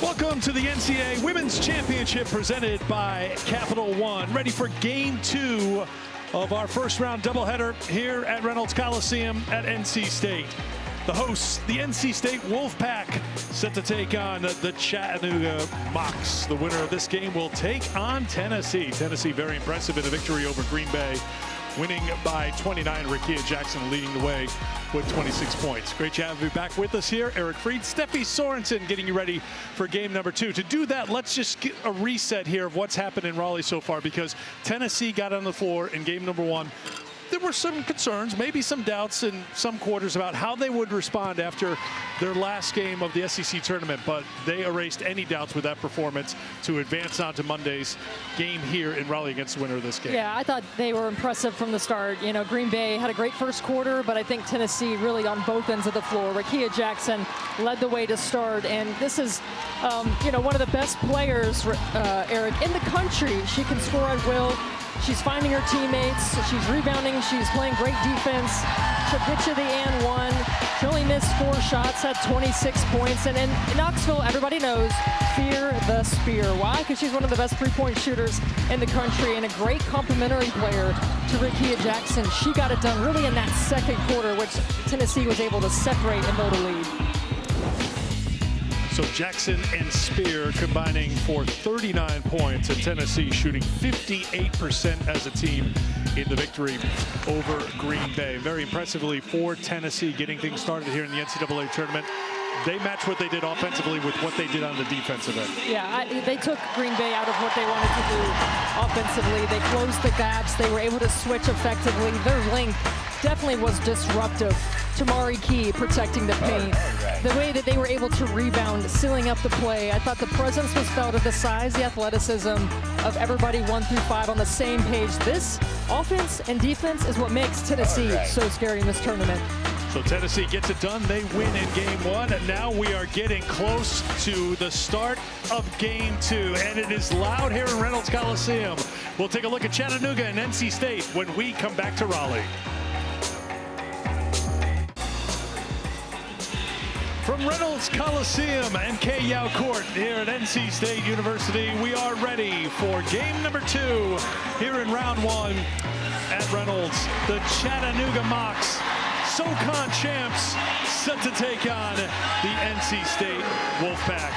Welcome to the NCAA Women's Championship presented by Capital One. Ready for game 2 of our first round doubleheader here at Reynolds Coliseum at NC State. The hosts, the NC State Wolfpack, set to take on the Chattanooga Mocs. The winner of this game will take on Tennessee. Tennessee very impressive in a victory over Green Bay, winning by 29. Rekia Jackson leading the way with 26 points. Great to have you back with us here. Eric Freed, Steffi Sorensen getting you ready for game number 2. To do that, let's just get a reset here of what's happened in Raleigh so far, because Tennessee got on the floor in game number 1. There were some concerns, maybe some doubts in some quarters about how they would respond after their last game of the SEC tournament, but they erased any doubts with that performance to advance on to Monday's game here in Raleigh against the winner of this game. Yeah, I thought they were impressive from the start. You know, Green Bay had a great first quarter, but I think Tennessee really on both ends of the floor. Rekia Jackson led the way to start, and this is, you know, one of the best players, Eric, in the country. She can score at will. She's finding her teammates. She's rebounding. She's playing great defense. She'll get you the and one. She only missed 4 shots, had 26 points. And in Knoxville, everybody knows, fear the spear. Why? Because she's one of the best three-point shooters in the country and a great complementary player to Rekia Jackson. She got it done really in that second quarter, which Tennessee was able to separate and build a lead. So Jackson and Spear combining for 39 points, and Tennessee shooting 58% as a team in the victory over Green Bay. Very impressively for Tennessee getting things started here in the NCAA tournament. They match what they did offensively with what they did on the defensive end. Yeah, they took Green Bay out of what they wanted to do offensively. They closed the gaps. They were able to switch effectively. Their length definitely was disruptive. Tamari Key protecting the paint. The way that they were able to rebound, sealing up the play. I thought the presence was felt of the size, the athleticism of everybody 1 through 5 on the same page. This offense and defense is what makes Tennessee so scary in this tournament. So Tennessee gets it done. They win in game 1, and now we are getting close to the start of game 2, and it is loud here in Reynolds Coliseum. We'll take a look at Chattanooga and NC State when we come back to Raleigh. From Reynolds Coliseum and K. Yao Court here at NC State University, we are ready for game number 2 here in round 1 at Reynolds. The Chattanooga Mocs, SoCon champs, set to take on the NC State Wolfpack.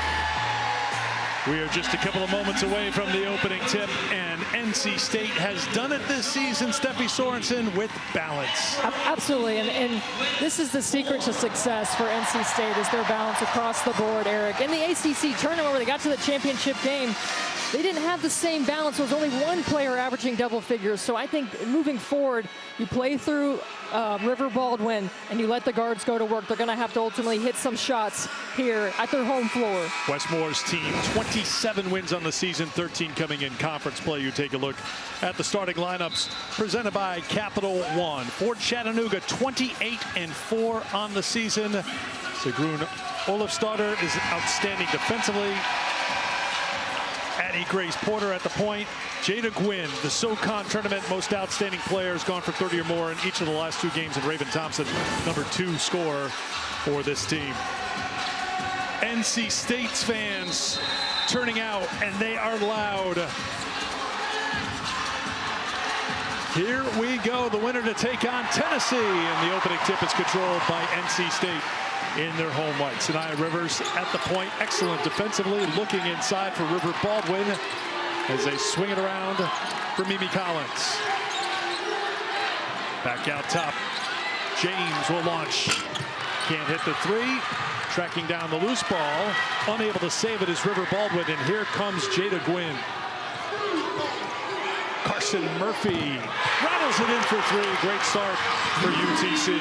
We are just a couple of moments away from the opening tip, and NC State has done it this season, Steffi Sorensen, with balance. Absolutely, and this is the secret to success for NC State, is their balance across the board, Eric. In the ACC tournament where they got to the championship game, they didn't have the same balance. There was only one player averaging double figures. So I think moving forward, you play through River Baldwin and you let the guards go to work. They're going to have to ultimately hit some shots here at their home floor. Westmore's team, 27 wins on the season, 13 coming in conference play. You take a look at the starting lineups presented by Capital One. For Chattanooga, 28-4 on the season. Sigrun Olafsdottir is outstanding defensively. Addie Grace Porter at the point. Jada Gwynn, the SoCon tournament most outstanding player, has gone for 30 or more in each of the last 2 games. And Raven Thompson, number 2 scorer for this team. NC State's fans turning out, and they are loud. Here we go, the winner to take on Tennessee. And the opening tip is controlled by NC State in their home white. Sanaya Rivers at the point, excellent defensively, looking inside for River Baldwin as they swing it around for Mimi Collins. Back out top, James will launch. Can't hit the 3, tracking down the loose ball. Unable to save it is River Baldwin, and here comes Jada Gwynn. Carson Murphy rattles it in for 3. Great start for UTC.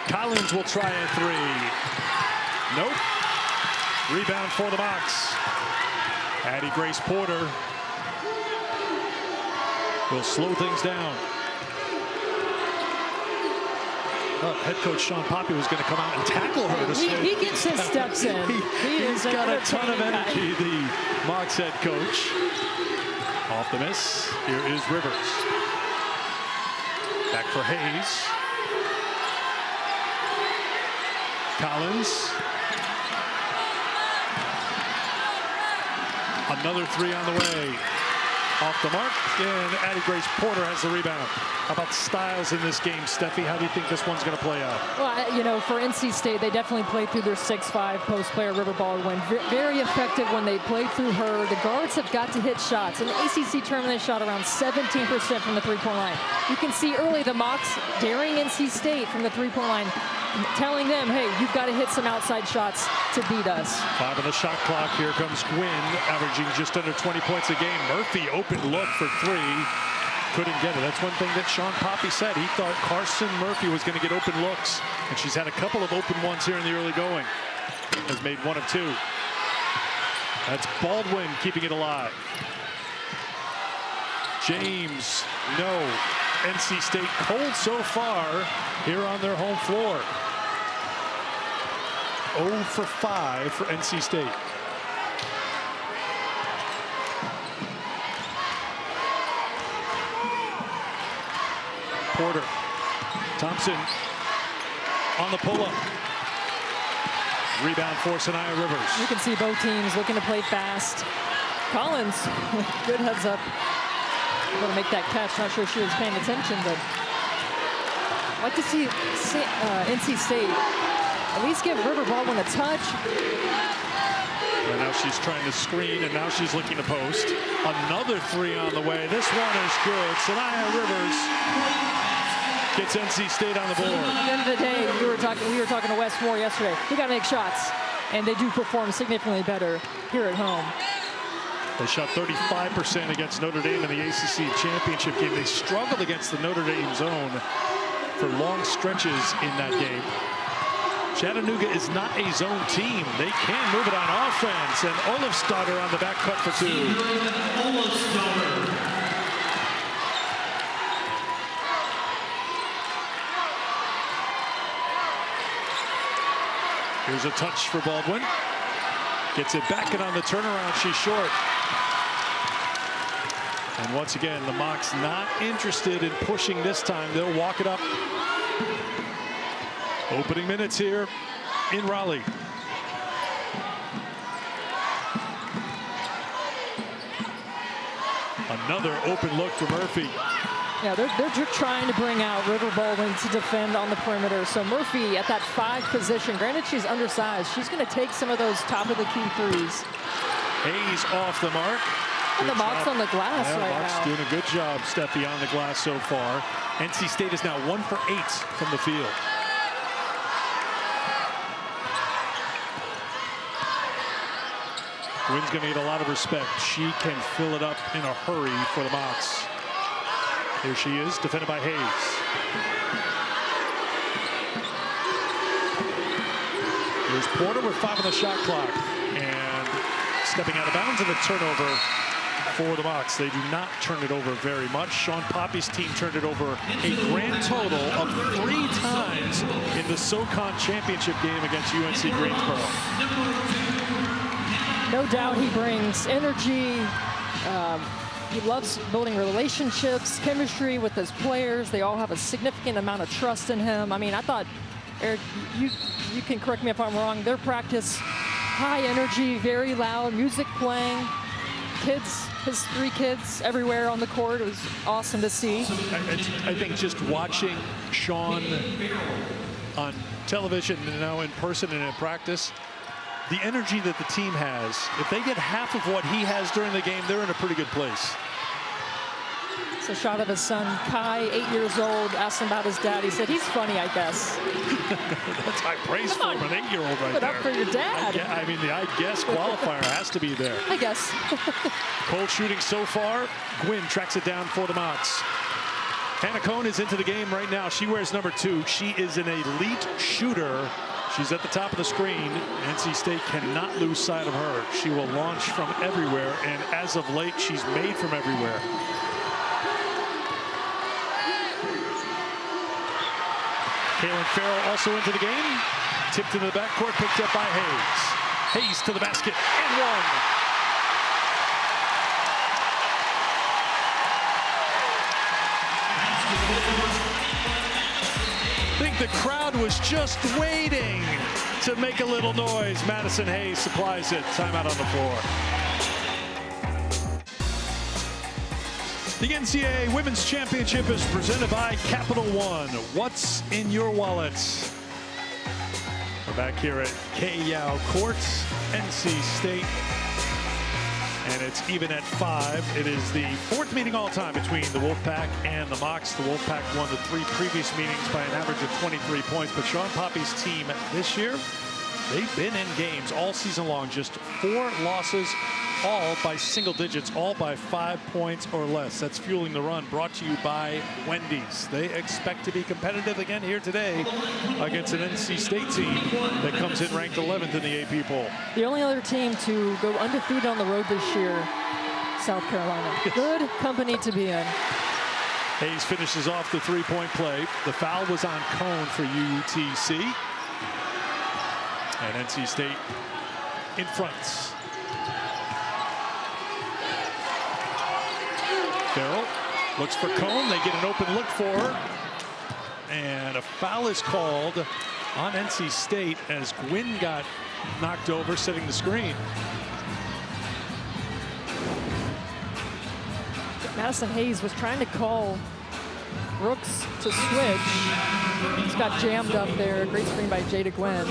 Collins will try a 3. Nope. Rebound for the Mocs. Addie Grace Porter will slow things down. Head coach Sean Poppy was going to come out and tackle her. He gets his steps in. He's got a ton of energy, the Mocs head coach. Off the miss. Here is Rivers. Back for Hayes. Collins. Another three on the way. Off the mark, and Addie Grace Porter has the rebound. How about styles in this game, Steffi? How do you think this one's going to play out? Well, you know, for NC State, they definitely play through their 6'5" post player, River Baldwin. Very effective when they play through her. The guards have got to hit shots. In the ACC tournament, they shot around 17% from the three-point line. You can see early the Mocs daring NC State from the three-point line, telling them, hey, you've got to hit some outside shots to beat us. 5 on the shot clock. Here comes Gwynn, averaging just under 20 points a game. Murphy, open look for three. Couldn't get it. That's one thing that Sean Poppy said. He thought Carson Murphy was going to get open looks, and she's had a couple of open ones here in the early going. Has made 1 of 2. That's Baldwin keeping it alive. James, no. NC State cold so far here on their home floor. 0 for 5 for NC State. Porter. Thompson on the pull-up. Rebound for Sanaya Rivers. You can see both teams looking to play fast. Collins, good heads up. Going to make that catch. Not sure she was paying attention, but I'd like to see NC State at least give River Baldwin a touch. And now she's trying to screen, and now she's looking to post. Another three on the way. This one is good. Sanaya Rivers gets NC State on the board. At the end of the day, we were talking to Wes Moore yesterday. We got to make shots, and they do perform significantly better here at home. They shot 35% against Notre Dame in the ACC championship game. They struggled against the Notre Dame zone for long stretches in that game. Chattanooga is not a zone team. They can move it on offense, and Olofsdottir on the back cut for 2. Here's a touch for Baldwin. Gets it back, and on the turnaround, she's short. And once again, the Mocs not interested in pushing this time. They'll walk it up. Opening minutes here in Raleigh. Another open look for Murphy. Yeah, they're trying to bring out River Baldwin to defend on the perimeter. So Murphy at that 5 position, granted she's undersized, she's going to take some of those top of the key threes. Hayes off the mark. And the Mocs on the glass right Mocs now. doing a good job, Steffi, on the glass so far. NC State is now 1 for 8 from the field. Gwynn's going to get a lot of respect. She can fill it up in a hurry for the Mocs. Here she is, defended by Hayes. Here's Porter with 5 on the shot clock. And stepping out of bounds, and a turnover for the Mocs. They do not turn it over very much. Sean Poppy's team turned it over a grand total of 3 times in the SoCon championship game against UNC Greensboro. No doubt he brings energy. He loves building relationships, chemistry with his players. They all have a significant amount of trust in him. I mean, I thought, Eric, you can correct me if I'm wrong, their practice, high energy, very loud, music playing, kids, his 3 kids everywhere on the court. It was awesome to see. I think just watching Sean on television and now in person and in practice, the energy that the team has, if they get half of what he has during the game, they're in a pretty good place. It's a shot of his son, Kai, 8 years old, asked him about his dad. He said, he's funny, I guess. That's high praise for him, an 8-year-old right Put there. up for your dad. I mean, the I guess qualifier has to be there. I guess. Cold shooting so far. Gwynn tracks it down for the Mocs. Hannah Cohn is into the game right now. She wears number 2. She is an elite shooter. She's at the top of the screen. NC State cannot lose sight of her. She will launch from everywhere, and as of late, she's made from everywhere. Kaylin Farrell also into the game. Tipped into the backcourt, picked up by Hayes. Hayes to the basket, and 1. the crowd was just waiting to make a little noise. Madison Hayes supplies it. Timeout on the floor. The NCAA Women's Championship is presented by Capital One. What's in your wallets? We're back here at K-Yow Courts, NC State. And it's even at 5. It is the 4th meeting all time between the Wolfpack and the Mocs. The Wolfpack won the 3 previous meetings by an average of 23 points. But Sean Poppy's team this year, they've been in games all season long. Just 4 losses, all by single digits, all by 5 points or less. That's Fueling the Run, brought to you by Wendy's. They expect to be competitive again here today against an NC State team that comes in ranked 11th in the AP poll. The only other team to go undefeated on the road this year, South Carolina. Good company to be in. Hayes finishes off the 3-point play. The foul was on Cone for UTC. And NC State in front. Farrell looks for Cone. They get an open look for her. And a foul is called on NC State as Gwynn got knocked over setting the screen. Madison Hayes was trying to call Brooks to switch. He's got jammed up there. Great screen by Jada Gwynn.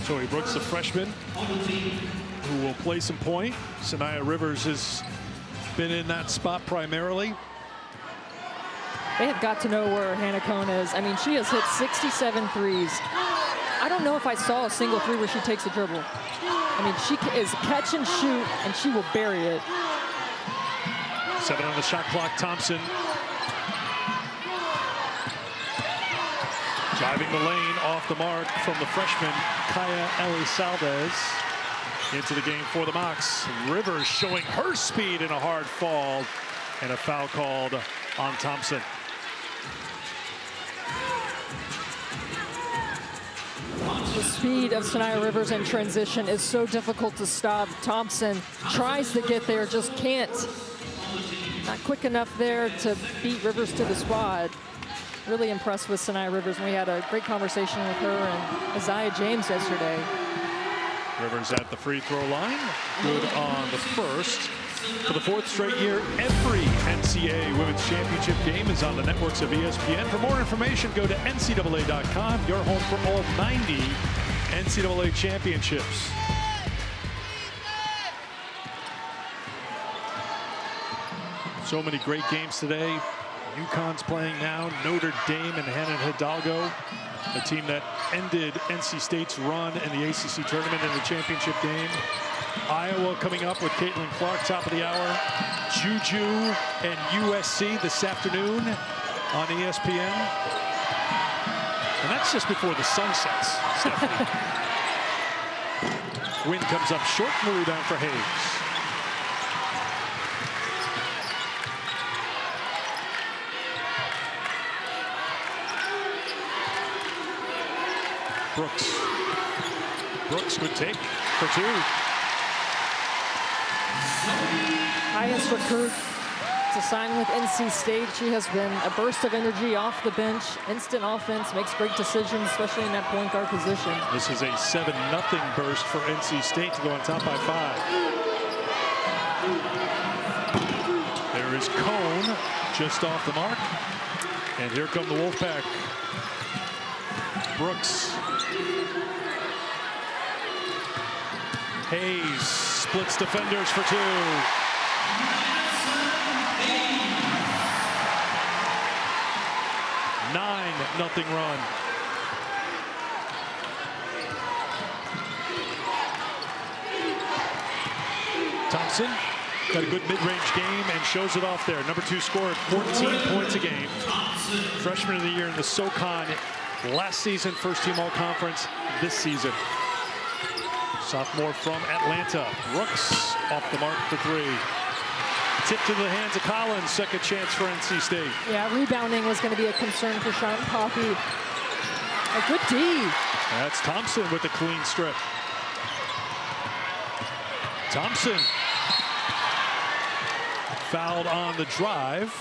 Joey Brooks, the freshman, who will play some point. Sanaya Rivers has been in that spot primarily. They have got to know where Hannah Cone is. I mean, she has hit 67 threes. I don't know if I saw a single 3 where she takes a dribble. I mean, she is catch and shoot, and she will bury it. 7 on the shot clock. Thompson driving the lane off the mark from the freshman Kaya Elizalde into the game for the Mocs. Rivers showing her speed in a hard fall, and a foul called on Thompson. The speed of Sanaya Rivers in transition is so difficult to stop. Thompson tries to get there, just can't. Not quick enough there to beat Rivers to the spot. Really impressed with Sanaya Rivers, and we had a great conversation with her and Isaiah James yesterday. Rivers at the free throw line, good on the first. For the 4th straight year, every NCAA Women's Championship game is on the networks of ESPN. For more information, go to ncaa.com, your home for all 90 NCAA championships. So many great games today. UConn's playing now. Notre Dame and Hannah Hidalgo, a team that ended NC State's run in the ACC tournament in the championship game. Iowa coming up with Caitlin Clark, top of the hour. Juju and USC this afternoon on ESPN. And that's just before the sun sets, Stephanie. Win comes up short, and the rebound for Hayes. Brooks would take for 2. Highest recruit to sign with NC State. She has been a burst of energy off the bench, instant offense, makes great decisions, especially in that point guard position. This is a 7-0 burst for NC State to go on top by 5. There is Cone just off the mark. And here come the Wolfpack. Brooks. Hayes splits defenders for 2. Nothing run. Thompson got a good mid-range game and shows it off there. Number 2 scorer, 14 points a game. Freshman of the year in the SoCon last season, first team all-conference this season. Sophomore from Atlanta. Brooks off the mark for 3. Tipped into the hands of Collins. Second chance for NC State. Yeah, rebounding was going to be a concern for Sean Poppy. A good D. That's Thompson with a clean strip. Thompson fouled on the drive.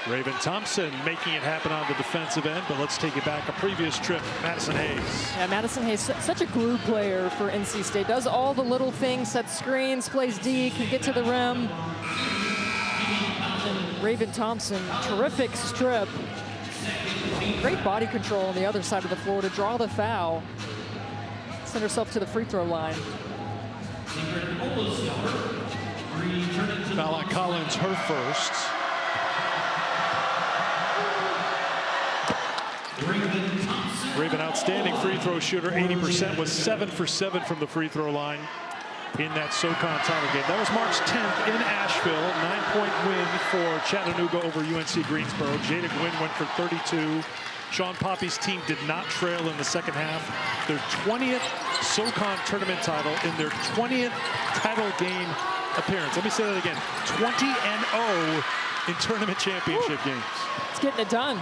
Raven Thompson making it happen on the defensive end, but let's take it back a previous trip. Madison Hayes. Yeah, Madison Hayes, such a glue player for NC State. Does all the little things, sets screens, plays D, can get to the rim. And Raven Thompson, terrific strip. Great body control on the other side of the floor to draw the foul. Send herself to the free throw line. Foul on Collins, her first. Raven, outstanding free throw shooter, 80%, was 7 for 7 from the free throw line in that SoCon title game. That was March 10th in Asheville. 9-point win for Chattanooga over UNC Greensboro. Jada Gwynn went for 32. Sean Poppy's team did not trail in the second half. Their 20th SoCon tournament title in their 20th title game appearance. Let me say that again. 20-0 in tournament championship games. It's getting it done.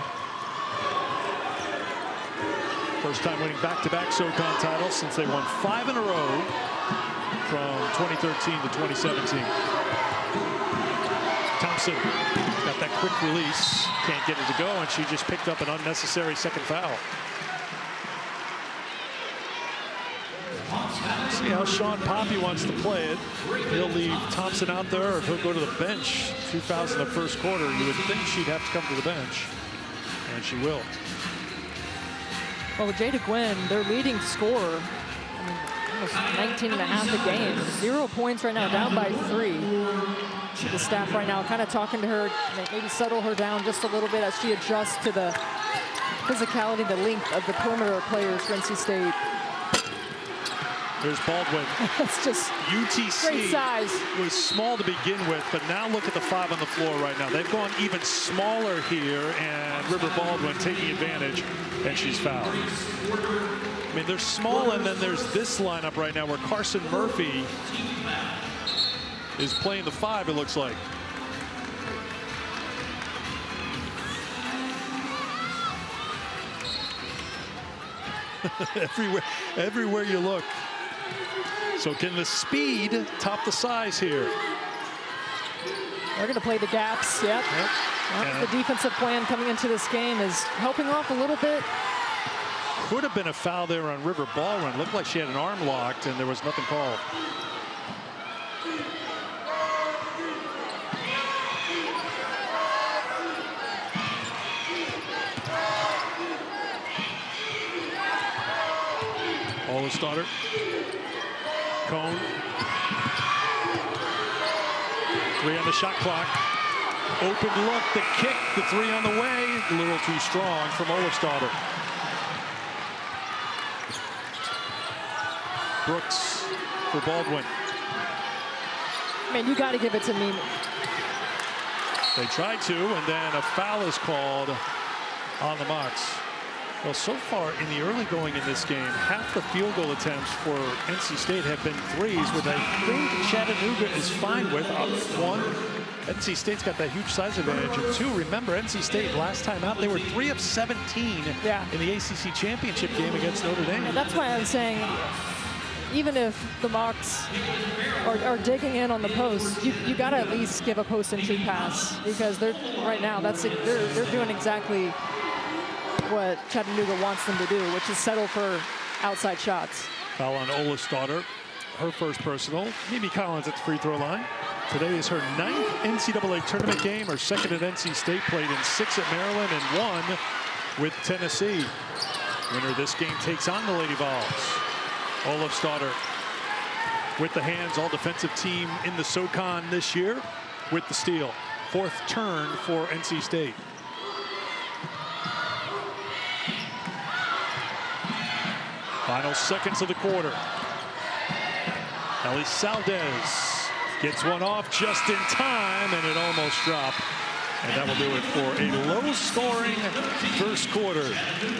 First time winning back-to-back SoCon titles since they won 5 in a row from 2013 to 2017. Thompson got that quick release, can't get it to go, and she just picked up an unnecessary second foul. See how Sean Poppy wants to play it. He'll leave Thompson out there, or if he'll go to the bench. 2000 the first quarter, you would think she'd have to come to the bench, and she will. Well, with Jada Gwynn, their leading scorer, almost 19 and a half a game. 0 points right now, down by 3. The staff right now kind of talking to her, maybe settle her down just a little bit as she adjusts to the physicality, the length of the perimeter players for NC State. There's Baldwin. It's just UTC great size. Was small to begin with, but now look at the 5 on the floor right now. They've gone even smaller here, and River Baldwin taking advantage, and she's fouled. I mean, they're small, and then there's this lineup right now where Carson Murphy is playing the 5, it looks like. everywhere you look. So can the speed top the size here? They're going to play the gaps. Yep. The defensive plan coming into this game is helping off a little bit. Could have been a foul there on River Baldwin. Looked like she had an arm locked, and there was nothing called. Ola starter. Cone. 3 on the shot clock. Open look, the kick, the 3 on the way. A little too strong from Olafsdottir. Brooks for Baldwin. I mean, you got to give it to Mimi. They tried to, and then a foul is called on the Mocs. Well, so far in the early going in this game, half the field goal attempts for NC State have been threes, which I think Chattanooga is fine with. 1, NC State's got that huge size advantage. And 2, remember, NC State last time out, they were 3 of 17 in the ACC championship game against Notre Dame. And that's why I'm saying, even if the Mocs are digging in on the post, you got to at least give a post-entry pass, because they're right now they're doing exactly what Chattanooga wants them to do, which is settle for outside shots. Foul on Olafsdottir, her first personal. Mimi Collins at the free throw line. Today is her 9th NCAA tournament game, her 2nd at NC State, played in 6 at Maryland and 1 with Tennessee. Winner of this game takes on the Lady Vols. Olafsdottir with the hands, all defensive team in the SoCon this year with the steal. 4th turn for NC State. Final seconds of the quarter. Elisaldez gets one off just in time, and it almost dropped. And that will do it for a low-scoring first quarter.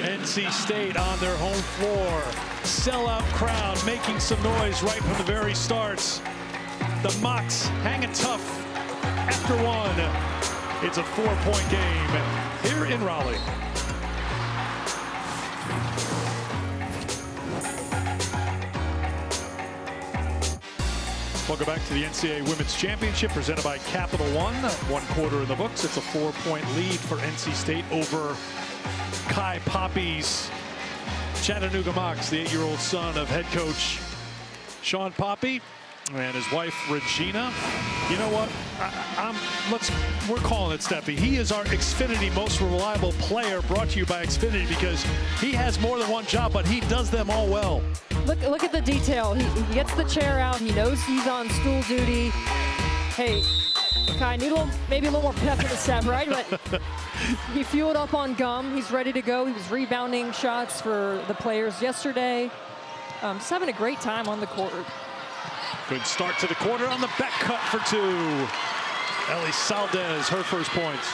NC State on their home floor. Sellout crowd making some noise right from the very starts. The Mocs hanging tough after 1. It's a 4-point game here in Raleigh. Welcome back to the NCAA Women's Championship presented by Capital One. 1/4 in the books. It's a 4-point lead for NC State over Kai Poppy's Chattanooga Mocs, the 8-year-old son of head coach Sean Poppy and his wife Regina. You know what? We're calling it, Steffi. He is our Xfinity most reliable player, brought to you by Xfinity, because he has more than one job, but he does them all well. Look at the detail. He gets the chair out. He knows he's on stool duty. Hey, Kai, need maybe a little more pep in the step, right? But he fueled up on gum. He's ready to go. He was rebounding shots for the players yesterday. Just having a great time on the court. Good start to the quarter on the back cut for 2. Ellie Saldez, her first points.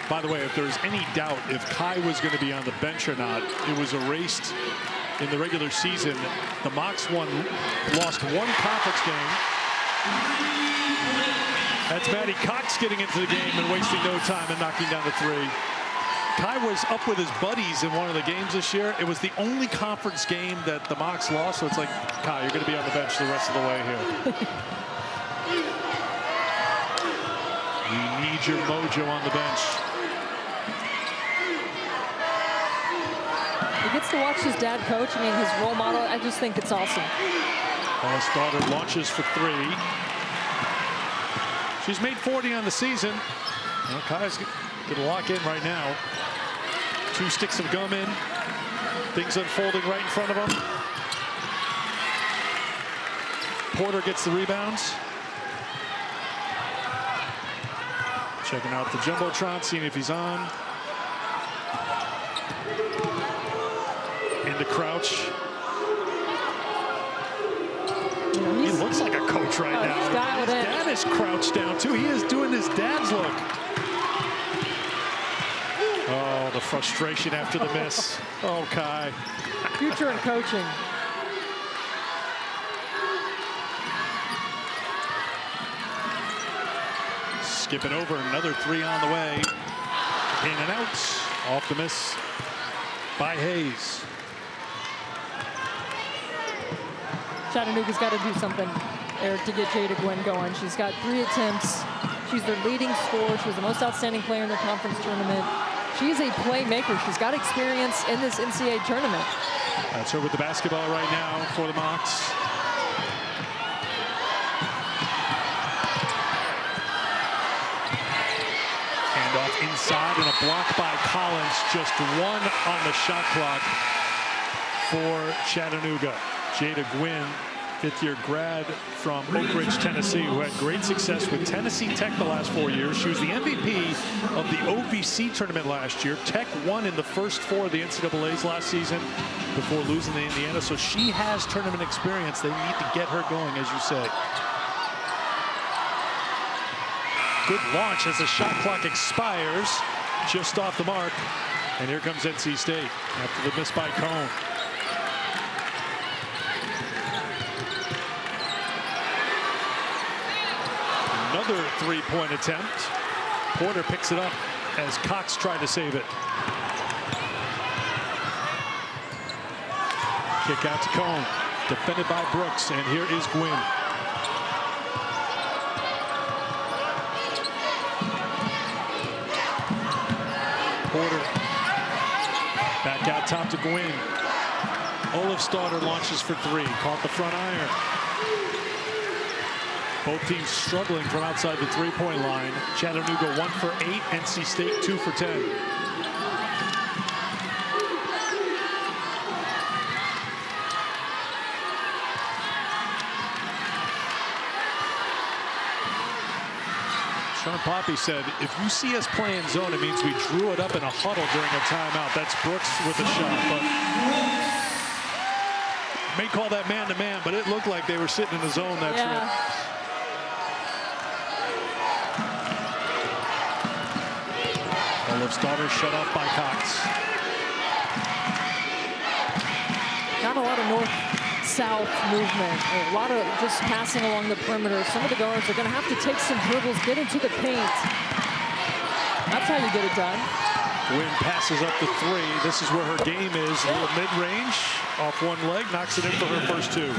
By the way, if there's any doubt if Kai was going to be on the bench or not, it was erased in the regular season. The Mocs lost one conference game. That's Maddie Cox getting into the game and wasting no time and knocking down the 3. Kai was up with his buddies in one of the games this year. It was the only conference game that the Mocs lost, so it's like, Kai, you're going to be on the bench the rest of the way here. You need your mojo on the bench. He gets to watch his dad coach. I mean, his role model. I just think it's awesome. His daughter launches for 3. She's made 40 on the season. Well, Kai's going to lock in right now. 2 sticks of gum in. Things unfolding right in front of him. Porter gets the rebounds. Checking out the Jumbotron, seeing if he's on. Into Crouch. He looks like a coach right now. His dad is crouched down too. He is doing his dad's look. Oh, the frustration after the miss. Oh, Kai. Future in coaching. Skipping over, another 3 on the way. In and out. Off the miss by Hayes. Chattanooga's got to do something, Eric, to get Jada Gwynn going. She's got 3 attempts. She's their leading scorer. She was the most outstanding player in the conference tournament. She's a playmaker. She's got experience in this NCAA tournament. That's her with the basketball right now for the Mocs. Handoff inside and a block by Collins. Just 1 on the shot clock for Chattanooga. Jada Gwynn, 5th-year grad from Oak Ridge, Tennessee, who had great success with Tennessee Tech the last 4 years. She was the MVP of the OVC tournament last year. Tech won in the first 4 of the NCAAs last season before losing to Indiana. So she has tournament experience. They need to get her going, as you say. Good launch as the shot clock expires just off the mark. And here comes NC State after the miss by Cone. Another 3-point attempt. Porter picks it up as Cox tried to save it. Kick out to Cone. Defended by Brooks, and here is Gwynn. Porter back out top to Gwynn. Olafsdottir launches for 3. Caught the front iron. Both teams struggling from outside the 3-point line. Chattanooga 1 for 8. NC State 2 for 10. Sean Poppy said, if you see us playing zone, it means we drew it up in a huddle during a timeout. That's Brooks with a shot, but may call that man-to-man, but it looked like they were sitting in the zone. That's right. Olafsdottir shut off by Cox. Not a lot of north-south movement. A lot of just passing along the perimeter. Some of the guards are going to have to take some dribbles, get into the paint. That's how you get it done. Wynn passes up the 3. This is where her game is. A little mid-range, off one leg, knocks it in for her first 2.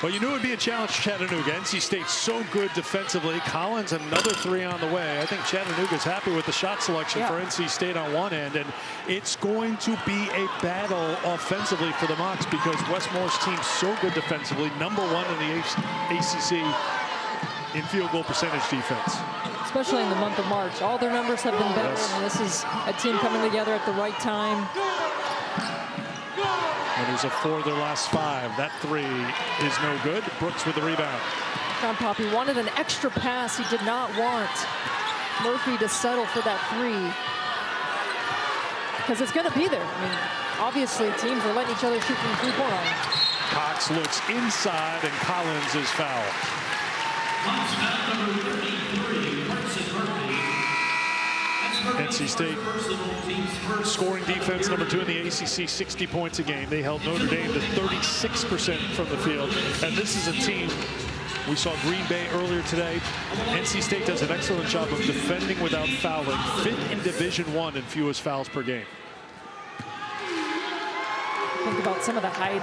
Well, you knew it would be a challenge for Chattanooga. NC State's so good defensively. Collins, another 3 on the way. I think Chattanooga's happy with the shot selection for NC State on one end, and it's going to be a battle offensively for the Mocs because Westmore's team's so good defensively, #1 in the ACC in field goal percentage defense. Especially in the month of March. All their numbers have been better, and this is a team coming together at the right time. Winners of 4 of their last 5. That 3 is no good. Brooks with the rebound. John Poppy wanted an extra pass. He did not want Murphy to settle for that 3. Because it's going to be there. I mean, obviously teams are letting each other shoot from 3-point line. Cox looks inside and Collins is fouled. NC State scoring defense #2 in the ACC, 60 points a game. They held Notre Dame to 36% from the field. And this is a team, we saw Green Bay earlier today. NC State does an excellent job of defending without fouling. 5th in Division I in fewest fouls per game. Think about some of the height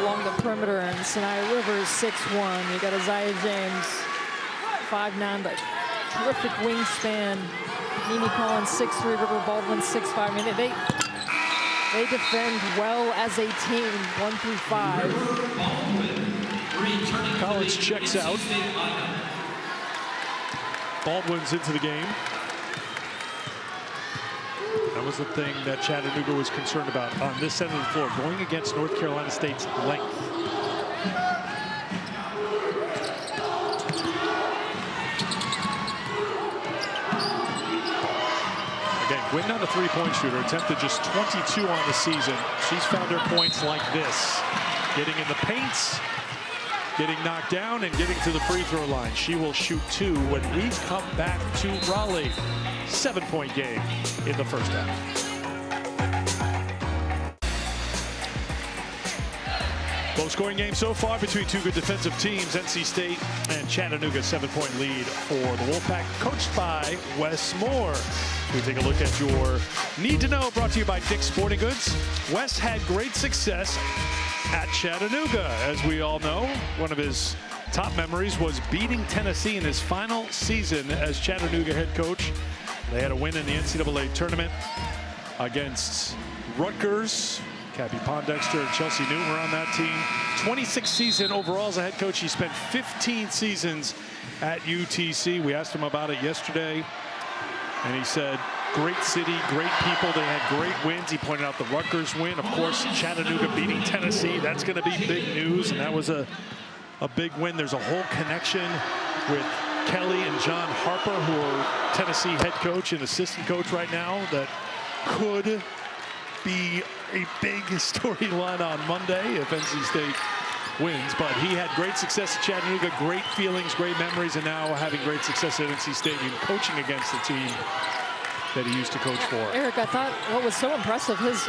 along the perimeter, and Sanaya Rivers 6'1". You got Isaiah James 5'9", but terrific wingspan. Mimi Collins 6'3", River Baldwin 6'5". I mean, they defend well as a team, 1 through 5. Collins checks out. Baldwin's into the game. That was the thing that Chattanooga was concerned about on this end of the floor, going against North Carolina State's length. Again, Gwynn, not a 3-point shooter, attempted just 22 on the season. She's found her points like this, getting in the paints, getting knocked down, and getting to the free throw line. She will shoot 2 when we come back to Raleigh. 7-point game in the first half. Low-scoring game so far between 2 good defensive teams. NC State and Chattanooga, 7-point lead for the Wolfpack, coached by Wes Moore. We take a look at your Need to Know, brought to you by Dick's Sporting Goods. Wes had great success at Chattanooga. As we all know, one of his top memories was beating Tennessee in his final season as Chattanooga head coach. They had a win in the NCAA tournament against Rutgers. Cappy Pondexter and Chelsea Newton were on that team. 26th season overall as a head coach. He spent 15 seasons at UTC. We asked him about it yesterday, and he said, great city, great people. They had great wins. He pointed out the Rutgers win. Of course, Chattanooga beating Tennessee. That's going to be big news, and that was a big win. There's a whole connection with Kelly and John Harper, who are Tennessee head coach and assistant coach right now, that could be a big storyline on Monday if NC State wins. But he had great success at Chattanooga, great feelings, great memories, and now having great success at NC State and coaching against the team that he used to coach for. Eric, I thought what was so impressive, his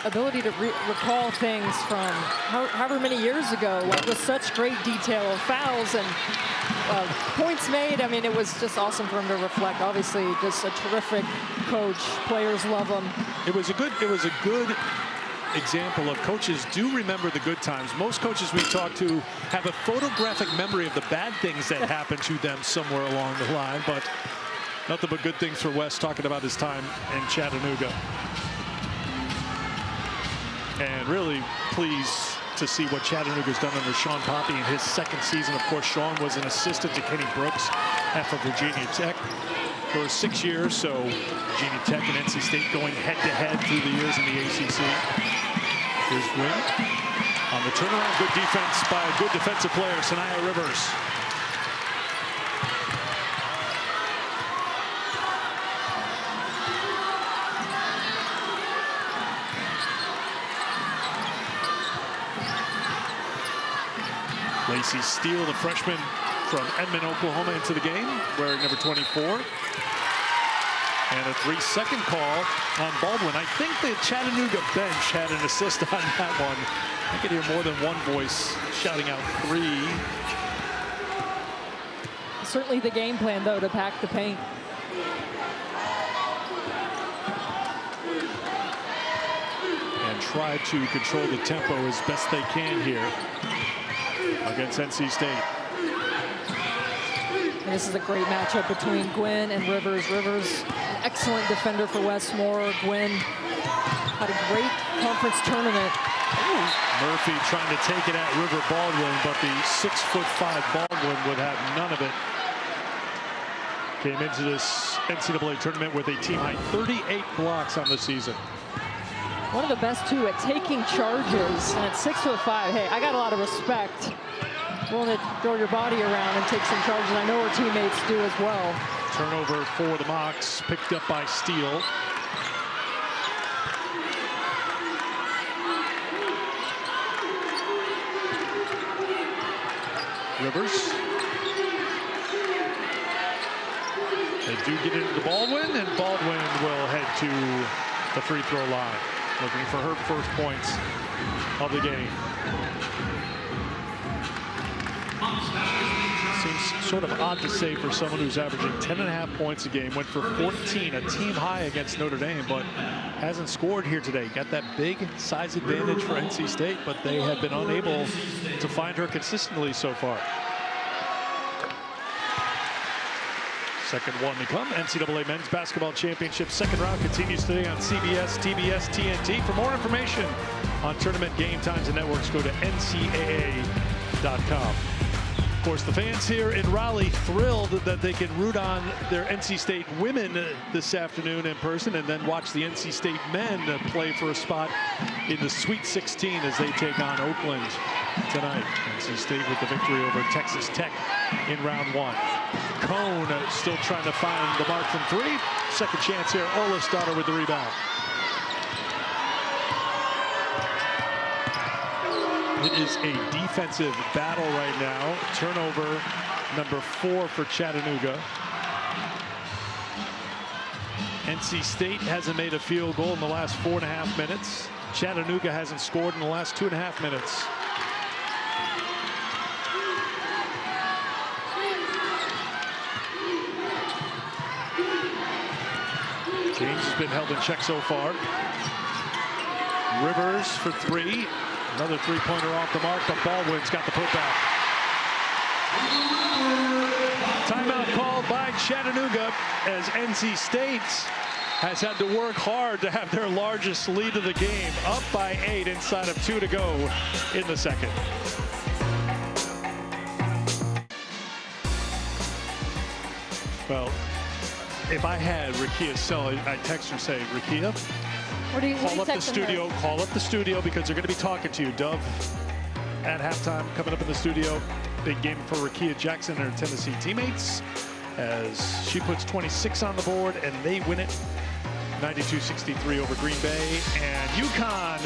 ability to recall things from however many years ago, like with such great detail of fouls and points made. I mean, it was just awesome for him to reflect. Obviously, just a terrific coach. Players love him. It was a good example of coaches do remember the good times. Most coaches we talk to have a photographic memory of the bad things that happened to them somewhere along the line, but nothing but good things for Wes, talking about his time in Chattanooga. And really pleased to see what Chattanooga's done under Sean Poppy in his 2nd season. Of course, Sean was an assistant to Kenny Brooks after Virginia Tech for 6 years. So Virginia Tech and NC State going head-to-head through the years in the ACC. Here's Gwynn on the turnaround. Good defense by a good defensive player, Sanaya Rivers. Lacey Steele, the freshman from Edmond, Oklahoma, into the game, wearing number 24. And a 3-second call on Baldwin. I think the Chattanooga bench had an assist on that one. I could hear more than one voice shouting out 3. certainly the game plan, though, to pack the paint. And try to control the tempo as best they can here against NC State. And this is a great matchup between Gwynn and Rivers. Rivers, an excellent defender for Westmore. Gwynn had a great conference tournament. Ooh. Murphy trying to take it at River Baldwin, but the 6'5" Baldwin would have none of it. Came into this NCAA tournament with a team-high 38 blocks on the season. One of the best, too, at taking charges. And at 6'5", hey, I got a lot of respect. Willing to throw your body around and take some charges. I know our teammates do as well. Turnover for the Mocs, picked up by Steele. Rivers. They do get into Baldwin, and Baldwin will head to the free throw line, looking for her first points of the game. Seems sort of odd to say for someone who's averaging 10.5 points a game, went for 14, a team high against Notre Dame, but hasn't scored here today. Got that big size advantage for NC State, but they have been unable to find her consistently so far. Second one to come. NCAA Men's Basketball Championship second round continues today on CBS, TBS, TNT. For more information on tournament game times and networks, go to ncaa.com. Of course, the fans here in Raleigh thrilled that they can root on their NC State women this afternoon in person and then watch the NC State men play for a spot in the Sweet 16 as they take on Oakland tonight. NC State with the victory over Texas Tech in round one. Cone still trying to find the mark from three. Second chance here, Olafsdotter with the rebound. It is a defensive battle right now. Turnover number 4 for Chattanooga. NC State hasn't made a field goal in the last 4.5 minutes. Chattanooga hasn't scored in the last 2.5 minutes. James has been held in check so far. Rivers for three. Another three-pointer off the mark, but Baldwin's got the putback. Timeout called by Chattanooga as NC State has had to work hard to have their largest lead of the game, up by 8 inside of 2 to go in the second. Well, if I had Rakia Sell, I'd text her and say, Rakia, call up the studio. Call up the studio because they're going to be talking to you. Dove at halftime coming up in the studio. Big game for Rakia Jackson and her Tennessee teammates as she puts 26 on the board and they win it 92-63 over Green Bay. And UConn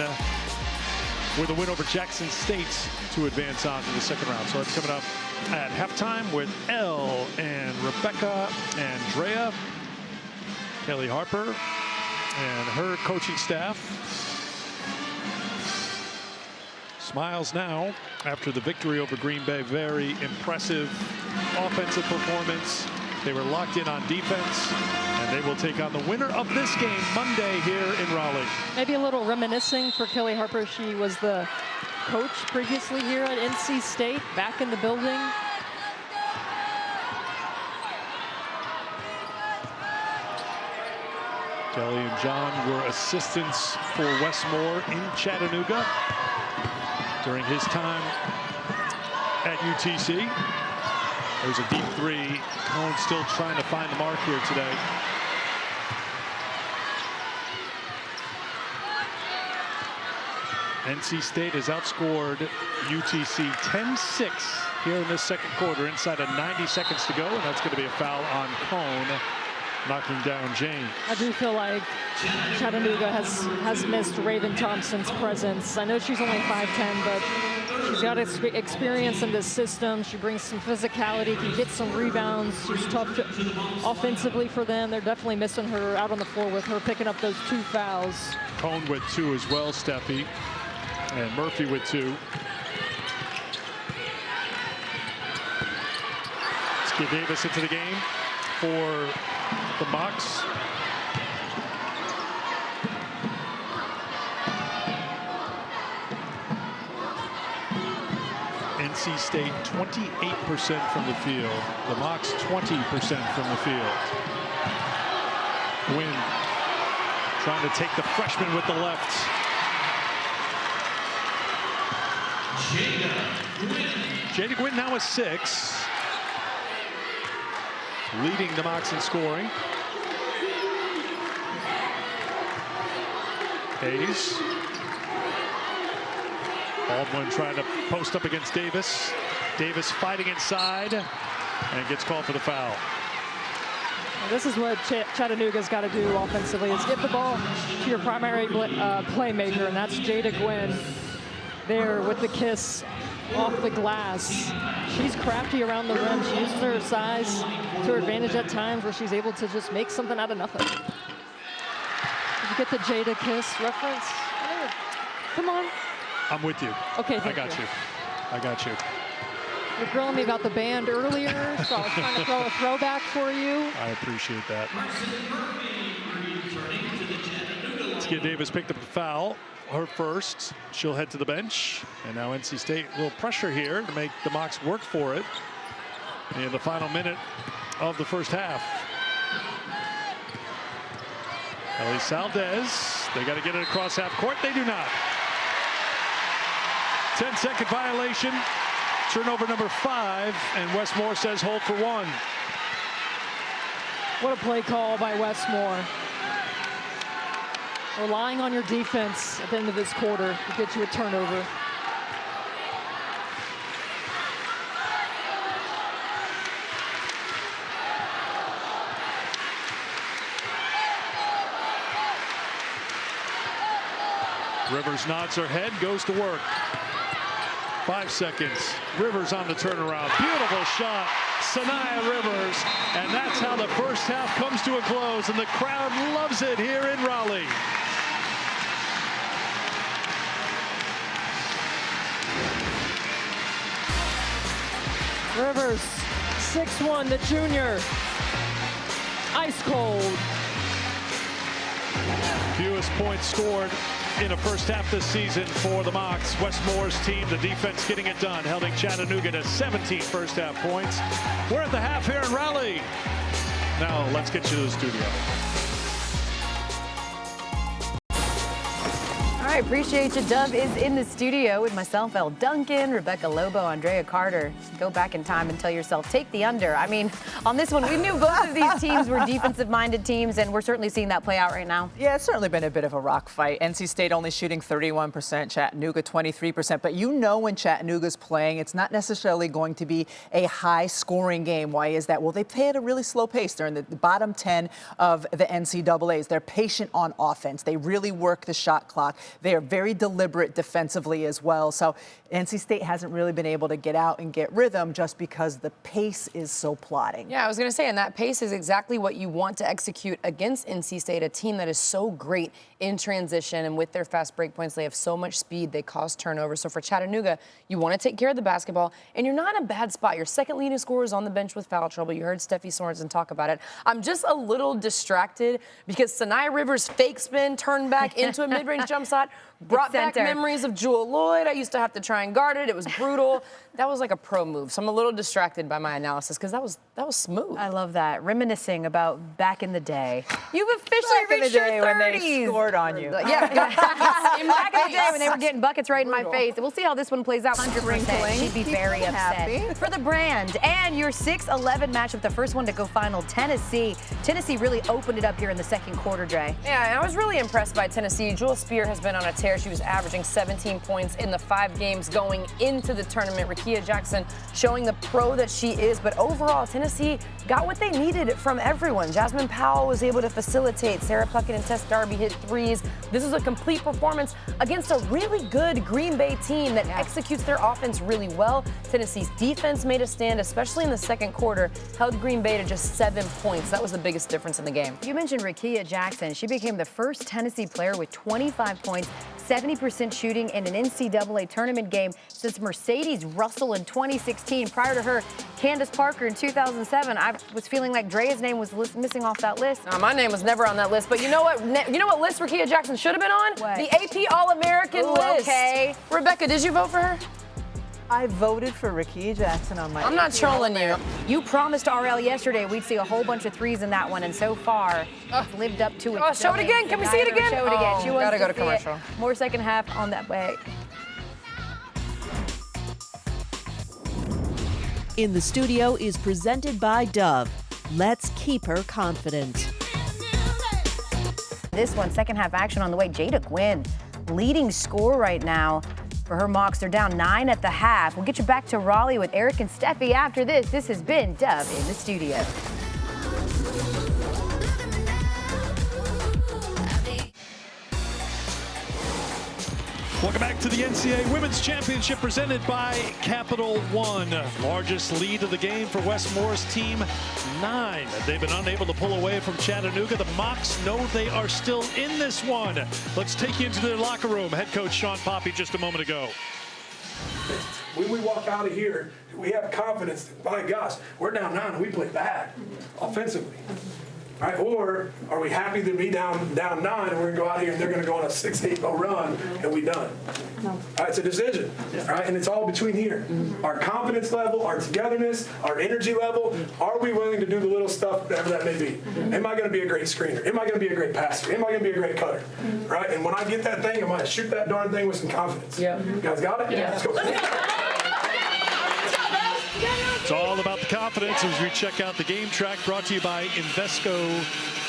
with a win over Jackson State to advance on to the second round. So that's coming up at halftime with Elle and Rebecca, Andrea, Kelly Harper, and her coaching staff. Smiles now after the victory over Green Bay. Very impressive offensive performance. They were locked in on defense, and they will take on the winner of this game Monday here in Raleigh. Maybe a little reminiscing for Kelly Harper. She was the coach previously here at NC State, back in the building. Kelly and John were assistants for Westmore in Chattanooga during his time at UTC. There's a deep three. Cone still trying to find the mark here today. NC State has outscored UTC 10-6 here in this second quarter, inside of 90 seconds to go, and that's going to be a foul on Cone, knocking down Jane. I do feel like Chattanooga has missed Raven Thompson's presence. I know she's only 5'10", but she's got experience in this system. She brings some physicality, can get some rebounds. She's tough offensively for them. They're definitely missing her out on the floor with her picking up those 2 fouls. Cone with 2 as well, Steffi, and Murphy with 2. Get Davis into the game for the Mocs. NC State 28% from the field. The Mocs 20% from the field. Gwynn trying to take the freshman with the left. Jada Gwynn now with 6. Leading the Mocs in scoring. Hayes. Baldwin trying to post up against Davis. Davis fighting inside and gets called for the foul. This is what Chattanooga's got to do offensively, is get the ball to your primary playmaker, and that's Jada Gwynn there with the kiss off the glass. She's crafty around the rim. She uses her size to her advantage at times where she's able to just make something out of nothing. Did you get the Jada kiss reference? Come on. I'm with you. Okay, I got you. I got you. You were grilling me about the band earlier, so I was trying to throw a throwback for you. I appreciate that. Tia Davis picked up the foul, her first. She'll head to the bench. And now NC State will pressure here to make the Mocs work for it in the final minute of the first half. Ellie Saldez, they got to get it across half court. They do not. 10-second violation. Turnover number 5, and Westmore says hold for 1. What a play call by Westmore. Relying on your defense at the end of this quarter to get you a turnover. Rivers nods her head, goes to work. 5 seconds. Rivers on the turnaround. Beautiful shot. Sanaya Rivers. And that's how the first half comes to a close. And the crowd loves it here in Raleigh. Rivers, 6'1", the junior. Ice cold. Fewest points scored in a first half this season for the Mocs. Westmore's team, the defense getting it done, holding Chattanooga to 17 first half points. We're at the half here in Raleigh. Now let's get you to the studio. All right, appreciate you. Dove is in the studio with myself, Elle Duncan, Rebecca Lobo, Andrea Carter. Go back in time and tell yourself, take the under. I mean, on this one, we knew both of these teams were defensive-minded teams, and we're certainly seeing that play out right now. Yeah, it's certainly been a bit of a rock fight. NC State only shooting 31%, Chattanooga 23%. But you know when Chattanooga's playing, it's not necessarily going to be a high-scoring game. Why is that? Well, they play at a really slow pace. They're in the bottom 10 of the NCAAs. They're patient on offense. They really work the shot clock. They are very deliberate defensively as well. So NC State hasn't really been able to get out and get rhythm just because the pace is so plodding. Yeah, I was going to say, and that pace is exactly what you want to execute against NC State, a team that is so great in transition, and with their fast break points, they have so much speed, they cause turnovers. So for Chattanooga, you want to take care of the basketball, and you're not in a bad spot. Your second leading scorer is on the bench with foul trouble. You heard Steffi Sorensen talk about it. I'm just a little distracted because Sanaya Rivers' fake spin turned back into a mid-range jump shot, brought back memories of Jewel Lloyd. I used to have to try and guard it. It was brutal. That was like a pro move. So I'm a little distracted by my analysis because that was smooth. I love that. Reminiscing about back in the day. You've officially reached your 30s. When they scored on you. Yeah. Back in the day when they were getting buckets right in my face. We'll see how this one plays out. 100%. She'd be very upset. For the brand. And your 6-11 matchup, the first one to go final, Tennessee. Tennessee really opened it up here in the second quarter, Dre. Yeah, and I was really impressed by Tennessee. Jewel Spear has been on a tear. She was averaging 17 points in the 5 games going into the tournament. Rekia Jackson showing the pro that she is. But overall, Tennessee got what they needed from everyone. Jasmine Powell was able to facilitate. Sarah Puckett and Tess Darby hit threes. This is a complete performance against a really good Green Bay team that executes their offense really well. Tennessee's defense made a stand, especially in the second quarter, held Green Bay to just 7 points. That was the biggest difference in the game. You mentioned Rekia Jackson. She became the first Tennessee player with 25 points, 70% shooting in an NCAA tournament game since Mercedes Russell in 2016. Prior to her, Candace Parker in 2007. I was feeling like Drea's name was missing off that list. My name was never on that list, but you know what? You know what list Rickea Jackson should have been on? What? The AP All-American list. Okay. Rebecca, did you vote for her? I voted for Rickea Jackson on my. I'm not trolling you. You promised RL yesterday we'd see a whole bunch of threes in that one, and so far, it's lived up to it. Oh, show it again. Can we see it again? Show it again. She wants gotta go to see it. commercial. More second half on that way. In the Studio is presented by Dove. Let's keep her confident. This one, second half action on the way. Jada Gwynn, leading scorer right now for her Mocs. They're down 9 at the half. We'll get you back to Raleigh with Eric and Steffi after this. This has been Dove in the Studio. Welcome back to the NCAA Women's Championship presented by Capital One. Largest lead of the game for West Moore's team, 9. They've been unable to pull away from Chattanooga. The Mocs know they are still in this one. Let's take you into their locker room. Head coach Sean Poppy just a moment ago. When we walk out of here, we have confidence that, by gosh, we're down 9 and we play bad offensively. Right? Or are we happy to be down 9 and we're going to go out here and they're going to go on a 6-8-0 run and we done? No. All right, it's a decision, right? And it's all between here. Our confidence level, our togetherness, our energy level. Are we willing to do the little stuff, whatever that may be? Am I going to be a great screener? Am I going to be a great passer? Am I going to be a great cutter? Right? And when I get that thing, I'm going to shoot that darn thing with some confidence. Yeah. You guys got it? Yeah. Let's go. It's all about the confidence as we check out the game track, brought to you by Invesco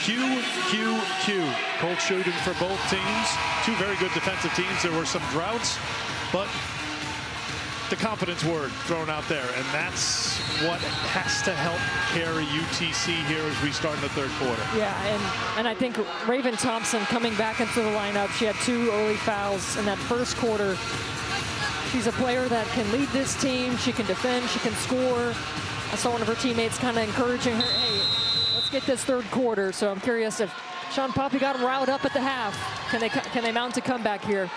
QQQ. Cold shooting for both teams. 2 very good defensive teams. There were some droughts, but the confidence word thrown out there, and that's what has to help carry UTC here as we start in the third quarter. Yeah, and I think Raven Thompson coming back into the lineup, she had 2 early fouls in that first quarter. She's a player that can lead this team. She can defend. She can score. I saw one of her teammates kind of encouraging her, hey, let's get this third quarter. So I'm curious if Sean Poppy got them riled up at the half. Can they mount a comeback here?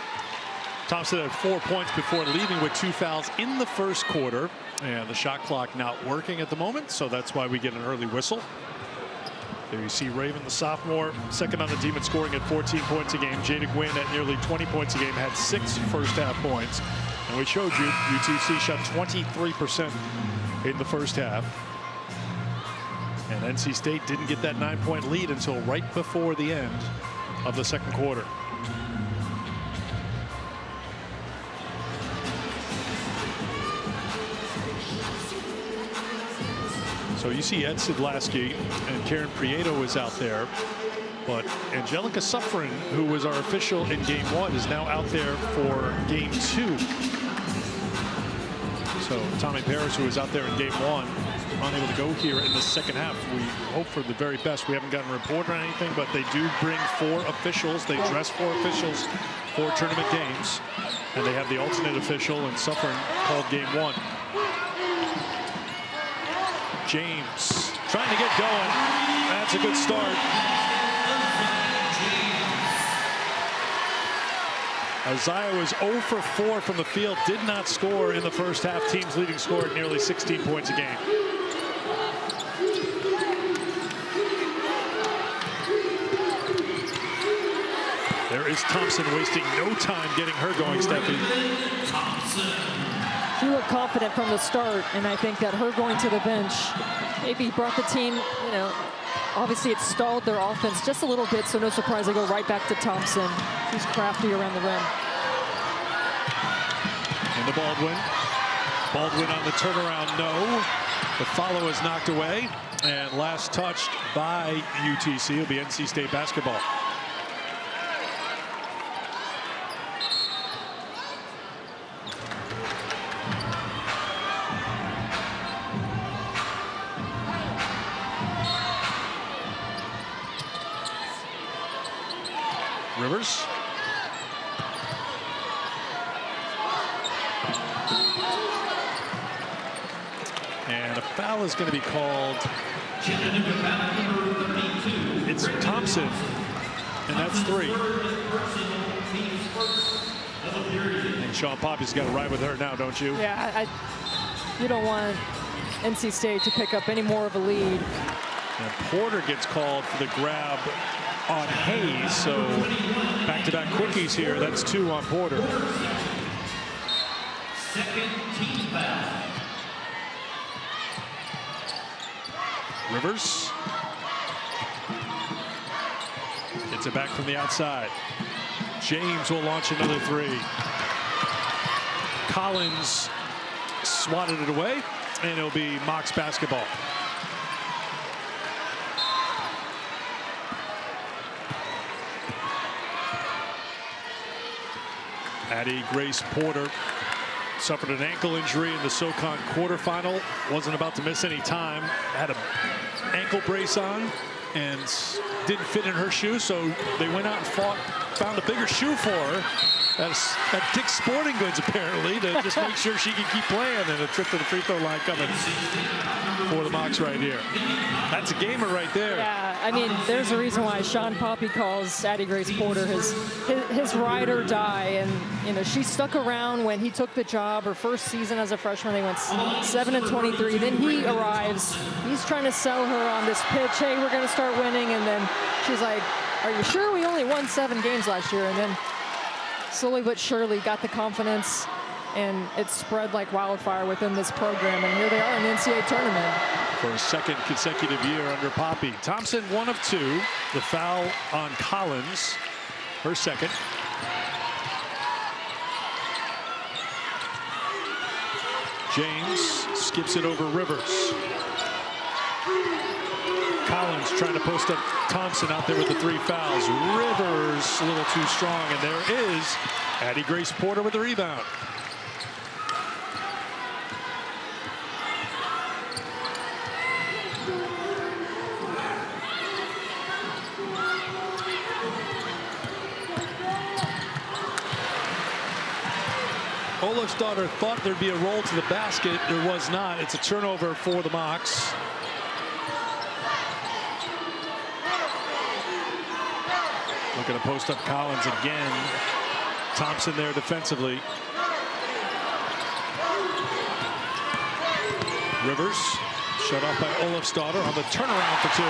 Thompson had 4 points before leaving with 2 fouls in the first quarter. And the shot clock not working at the moment, so that's why we get an early whistle. There you see Raven, the sophomore, second on the team in scoring at 14 points a game. Jada Gwynn at nearly 20 points a game, had 6 first half points. And we showed you UTC shot 23% in the first half. And NC State didn't get that 9-point lead until right before the end of the second quarter. So you see Ed Sidlaski and Karen Prieto is out there. But Angelica Suffren, who was our official in game 1, is now out there for game 2. So Tommy Paris, who was out there in game 1, unable to go here in the second half. We hope for the very best. We haven't gotten a report or anything, but they do bring 4 officials. They dress 4 officials for tournament games. And they have the alternate official, and Suffren called game 1. James trying to get going. That's a good start. Isaiah was 0 for 4 from the field, did not score in the first half. Team's leading scorer at nearly 16 points a game. There is Thompson wasting no time getting her going, Steffi. She looked confident from the start, and I think that her going to the bench maybe brought the team, you know, obviously it stalled their offense just a little bit, so no surprise they go right back to Thompson. She's crafty around the rim. Into Baldwin. Baldwin on the turnaround, no. The follow is knocked away, and last touched by UTC. It'll be NC State basketball. Rivers. And a foul is going to be called. It's Thompson, and that's 3. And Sean Poppy's got to ride with her now, don't you? Yeah, you don't want NC State to pick up any more of a lead. And Porter gets called for the grab on Hayes, so back-to-back quickies here. That's 2 on Porter. Rivers gets it back from the outside. James will launch another 3. Collins swatted it away, and it'll be Mocs basketball. Addie Grace Porter suffered an ankle injury in the SoCon quarterfinal. Wasn't about to miss any time. Had an ankle brace on and didn't fit in her shoe, so they went out and found a bigger shoe for her at Dick's Sporting Goods, apparently, to just make sure she can keep playing. And a trip to the free throw line coming for the Mocs right here. That's a gamer right there. Yeah, I mean, there's a reason why Sean Poppy calls Addie Grace Porter his ride or die. And, you know, she stuck around when he took the job. Her first season as a freshman, they went 7-23. Then he arrives. He's trying to sell her on this pitch. Hey, we're going to start winning. And then she's like, are you sure we only won 7 games last year? And then slowly but surely got the confidence, and it spread like wildfire within this program. And here they are in the NCAA tournament. For a second consecutive year under Poppy. Thompson 1 of 2. The foul on Collins, her second. James skips it over Rivers. Collins trying to post up Thompson out there with the 3 fouls. Rivers a little too strong, and there is Addie Grace Porter with the rebound. Olaf's daughter thought there'd be a roll to the basket. There was not. It's a turnover for the Mocs. Looking to post up Collins again. Thompson there defensively. Rivers shut off by Olaf's daughter on the turnaround for 2.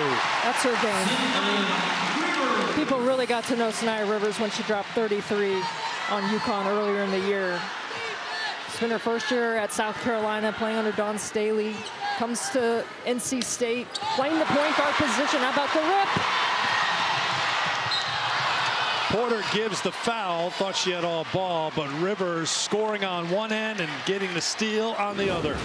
That's her game. I mean, people really got to know Sanaya Rivers when she dropped 33 on UConn earlier in the year. It's been her first year at South Carolina, playing under Dawn Staley. Comes to NC State, playing the point guard position. How about the rip? Porter gives the foul, thought she had all ball, but Rivers scoring on one end and getting the steal on the other.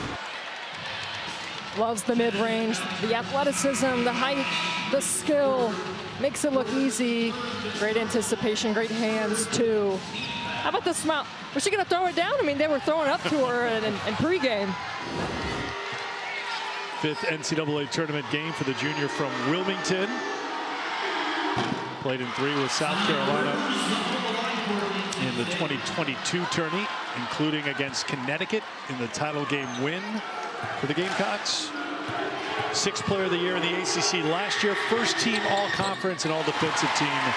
Loves the mid-range, the athleticism, the height, the skill. Makes it look easy. Great anticipation, great hands, too. How about the smile? Was she going to throw it down? I mean, they were throwing up to her in pregame. 5th NCAA tournament game for the junior from Wilmington. Played in 3 with South Carolina in the 2022 tourney, including against Connecticut in the title game win for the Gamecocks. 6th player of the year in the ACC last year, 1st team all-conference and all-defensive team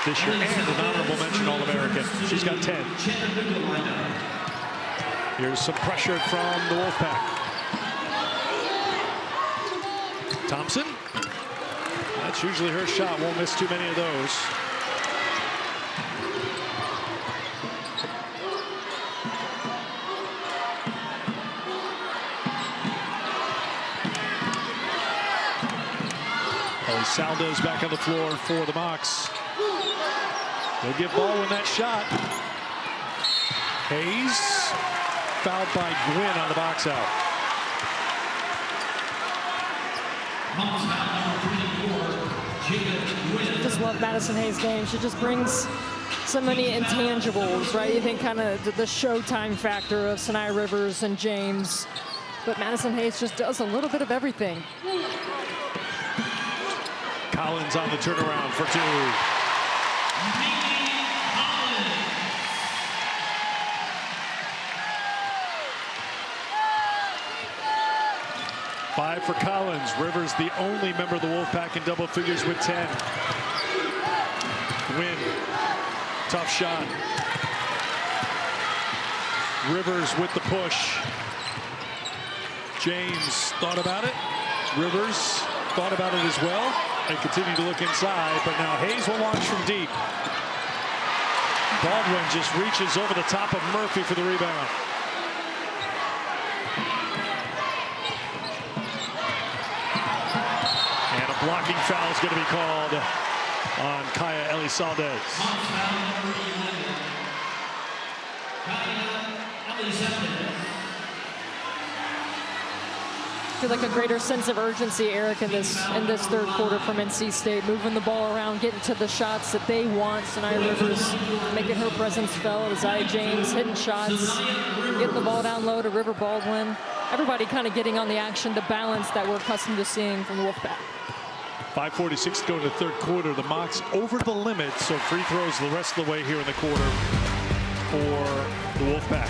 this year, and an honorable mention All-American. She's got 10. Here's some pressure from the Wolfpack. Thompson. That's usually her shot. Won't miss too many of those. Saldo's back on the floor for the Mocs. They'll get Baldwin that shot. Hayes fouled by Gwynn on the box out. Just love Madison Hayes' game. She just brings so many intangibles, right? You think kind of the showtime factor of Sanaya Rivers and James, but Madison Hayes just does a little bit of everything. Collins on the turnaround for 2. Five for Collins. Rivers, the only member of the Wolfpack in double figures with 10. Win. tough shot. Rivers with the push. James thought about it. Rivers thought about it as well. They continue to look inside, but now Hayes will launch from deep. Baldwin just reaches over the top of Murphy for the rebound. And a blocking foul is going to be called on Kaya Elizalde. I feel like a greater sense of urgency, Eric, in this third quarter from NC State, moving the ball around, getting to the shots that they want. Sanaya Rivers making her presence felt. Zaya James hitting shots, getting the ball down low to River Baldwin. Everybody kind of getting on the action, the balance that we're accustomed to seeing from the Wolfpack. 5:46 to go in the third quarter. The Mocs over the limit, so free throws the rest of the way here in the quarter for the Wolfpack.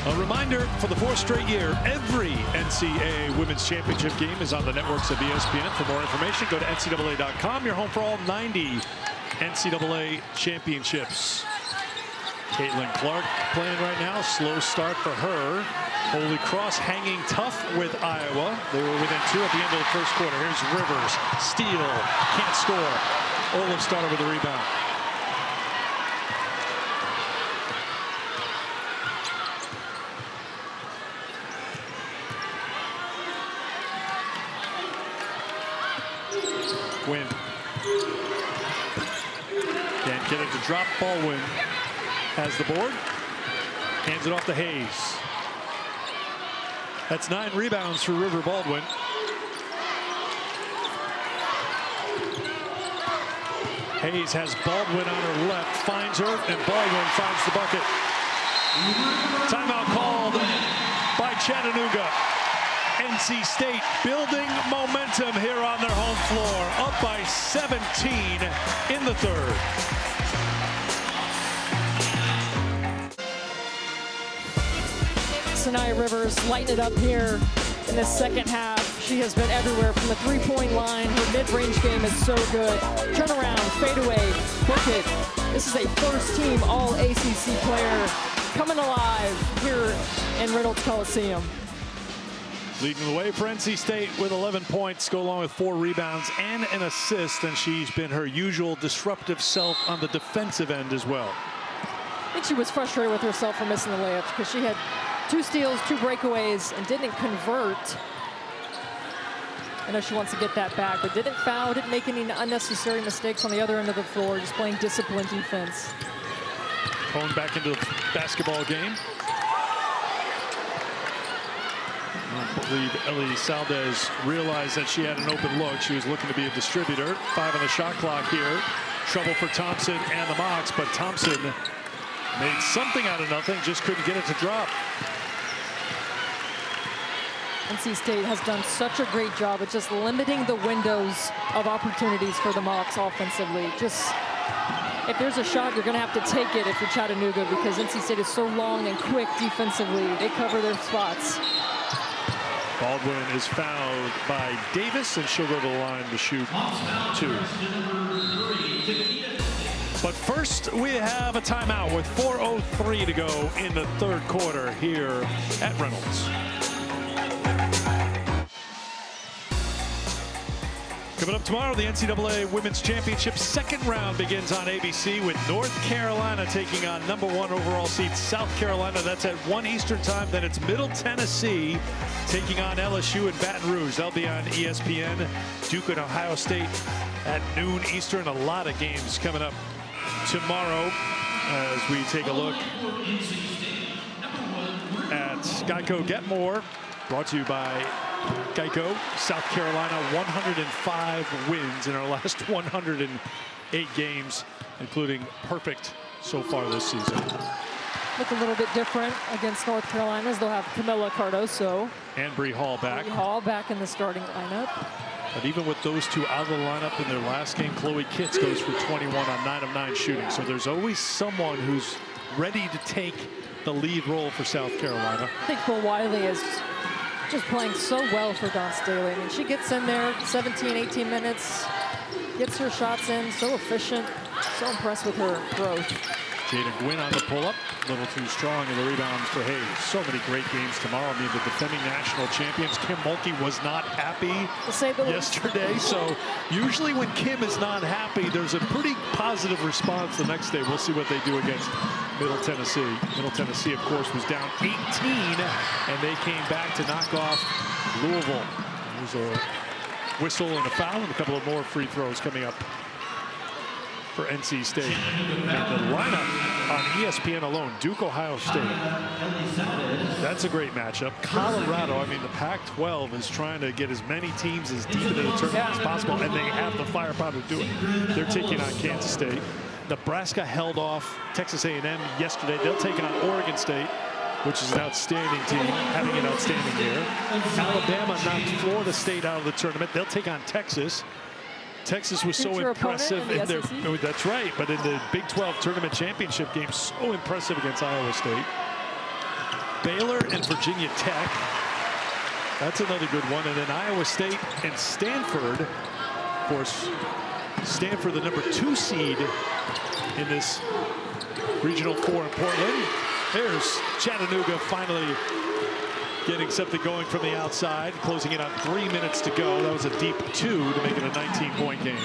A reminder, for the fourth straight year, every NCAA Women's Championship game is on the networks of ESPN. For more information, go to NCAA.com. You're home for all 90 NCAA championships. Caitlin Clark playing right now. Slow start for her. Holy Cross hanging tough with Iowa. They were within 2 at the end of the first quarter. Here's Rivers. Steal. Can't score. Olive started with the rebound. Win. Can't get it to drop. Baldwin has the board. Hands it off to Hayes. That's 9 rebounds for River Baldwin. Hayes has Baldwin on her left, finds her, and Baldwin finds the bucket. Timeout called by Chattanooga. NC State building momentum here on their home floor, up by 17 in the third. Sanaya Rivers lighting it up here in the second half. She has been everywhere from the three-point line. Her mid-range game is so good. Turnaround, fadeaway, book it. This is a first-team All-ACC player coming alive here in Reynolds Coliseum. Leading the way for NC State with 11 points, go along with 4 rebounds and an assist, and she's been her usual disruptive self on the defensive end as well. I think she was frustrated with herself for missing the layups because she had 2 steals, 2 breakaways, and didn't convert. I know she wants to get that back, but didn't foul, didn't make any unnecessary mistakes on the other end of the floor, just playing disciplined defense. Going back into the basketball game. I believe Elizalde realized that she had an open look. She was looking to be a distributor. 5 on the shot clock here. Trouble for Thompson and the Mocs, but Thompson made something out of nothing, just couldn't get it to drop. NC State has done such a great job at just limiting the windows of opportunities for the Mocs offensively. Just, if there's a shot, you're going to have to take it if you're Chattanooga, because NC State is so long and quick defensively. They cover their spots. Baldwin is fouled by Davis, and she'll go to the line to shoot 2. But first, we have a timeout with 4:03 to go in the third quarter here at Reynolds. Coming up tomorrow, the NCAA Women's Championship second round begins on ABC with North Carolina taking on #1 overall seed South Carolina. That's at 1 Eastern time. Then it's Middle Tennessee taking on LSU in Baton Rouge. They'll be on ESPN. Duke and Ohio State at noon Eastern. A lot of games coming up tomorrow as we take a look at Geico Get More, brought to you by Geico. South Carolina, 105 wins in our last 108 games, including perfect so far this season. Look a little bit different against North Carolina, as they'll have Camilla Cardoso And Bree Hall back. Bree Hall back in the starting lineup. But even with those two out of the lineup in their last game, Chloe Kitts goes for 21 on 9 of 9 shooting. So there's always someone who's ready to take the lead role for South Carolina. I think Bill Wiley is just playing so well for Dawn Staley. I mean, she gets in there 17, 18 minutes, gets her shots in, so efficient, so impressed with her growth. Jada Gwynn on the pull-up, a little too strong in the rebounds for Hayes. So many great games tomorrow. I mean, the defending national champions, Kim Mulkey, was not happy yesterday. So usually when Kim is not happy, there's a pretty positive response the next day. We'll see what they do against Middle Tennessee. Middle Tennessee, of course, was down 18, and they came back to knock off Louisville. There's a whistle and a foul, and a couple of more free throws coming up for NC State. And the lineup on ESPN alone, Duke, Ohio State. That's a great matchup. Colorado, I mean, the Pac-12 is trying to get as many teams as deep into the tournament as possible, and they have the firepower to do it. They're taking on Kansas State. Nebraska held off Texas A&M yesterday. They'll take on Oregon State, which is an outstanding team, having an outstanding year. Alabama knocked Florida State out of the tournament. They'll take on Texas. Texas was so impressive in their, that's right, but in the Big 12 tournament championship game, so impressive against Iowa State. Baylor and Virginia Tech, that's another good one. And then Iowa State and Stanford, of course, Stanford, the number 2 seed in this Regional 4 in Portland. There's Chattanooga finally getting something going from the outside, closing it on 3 minutes to go. That was a deep 2 to make it a 19-point game.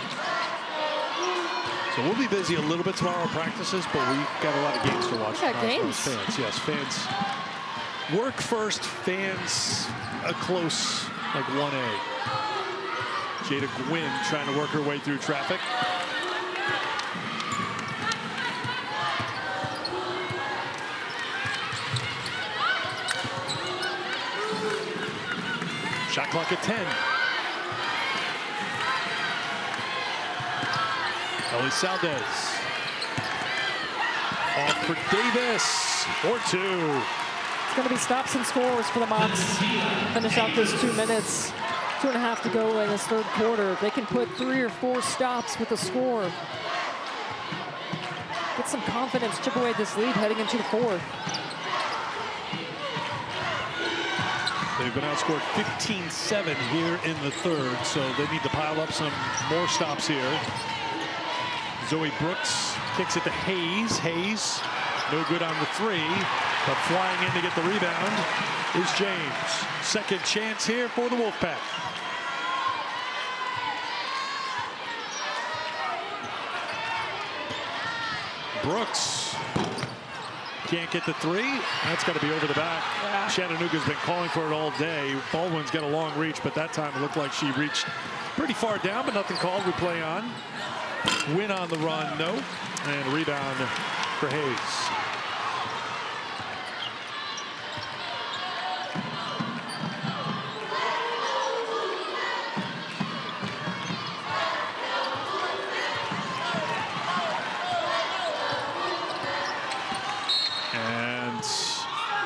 So we'll be busy a little bit tomorrow in practices, but we've got a lot of games to watch. Games. Fans, yes, fans. Work first, fans a close, like 1A. Jada Gwynn trying to work her way through traffic. Shot clock at 10. Ellie Saldez. Off for Davis. Or 2. It's going to be stops and scores for the Mocs. Finish out this 2 minutes. 2.5 to go in this third quarter. They can put 3 or 4 stops with a score. Get some confidence, chip away this lead heading into the fourth. They've been outscored 15-7 here in the third, so they need to pile up some more stops here. Zoe Brooks kicks it to Hayes. Hayes, no good on the 3, but flying in to get the rebound is James. Second chance here for the Wolfpack. Brooks can't get the 3. That's got to be over the back. Yeah. Chattanooga's been calling for it all day. Baldwin's got a long reach, but that time it looked like she reached pretty far down, but nothing called. We play on. Win on the run, no. And rebound for Hayes.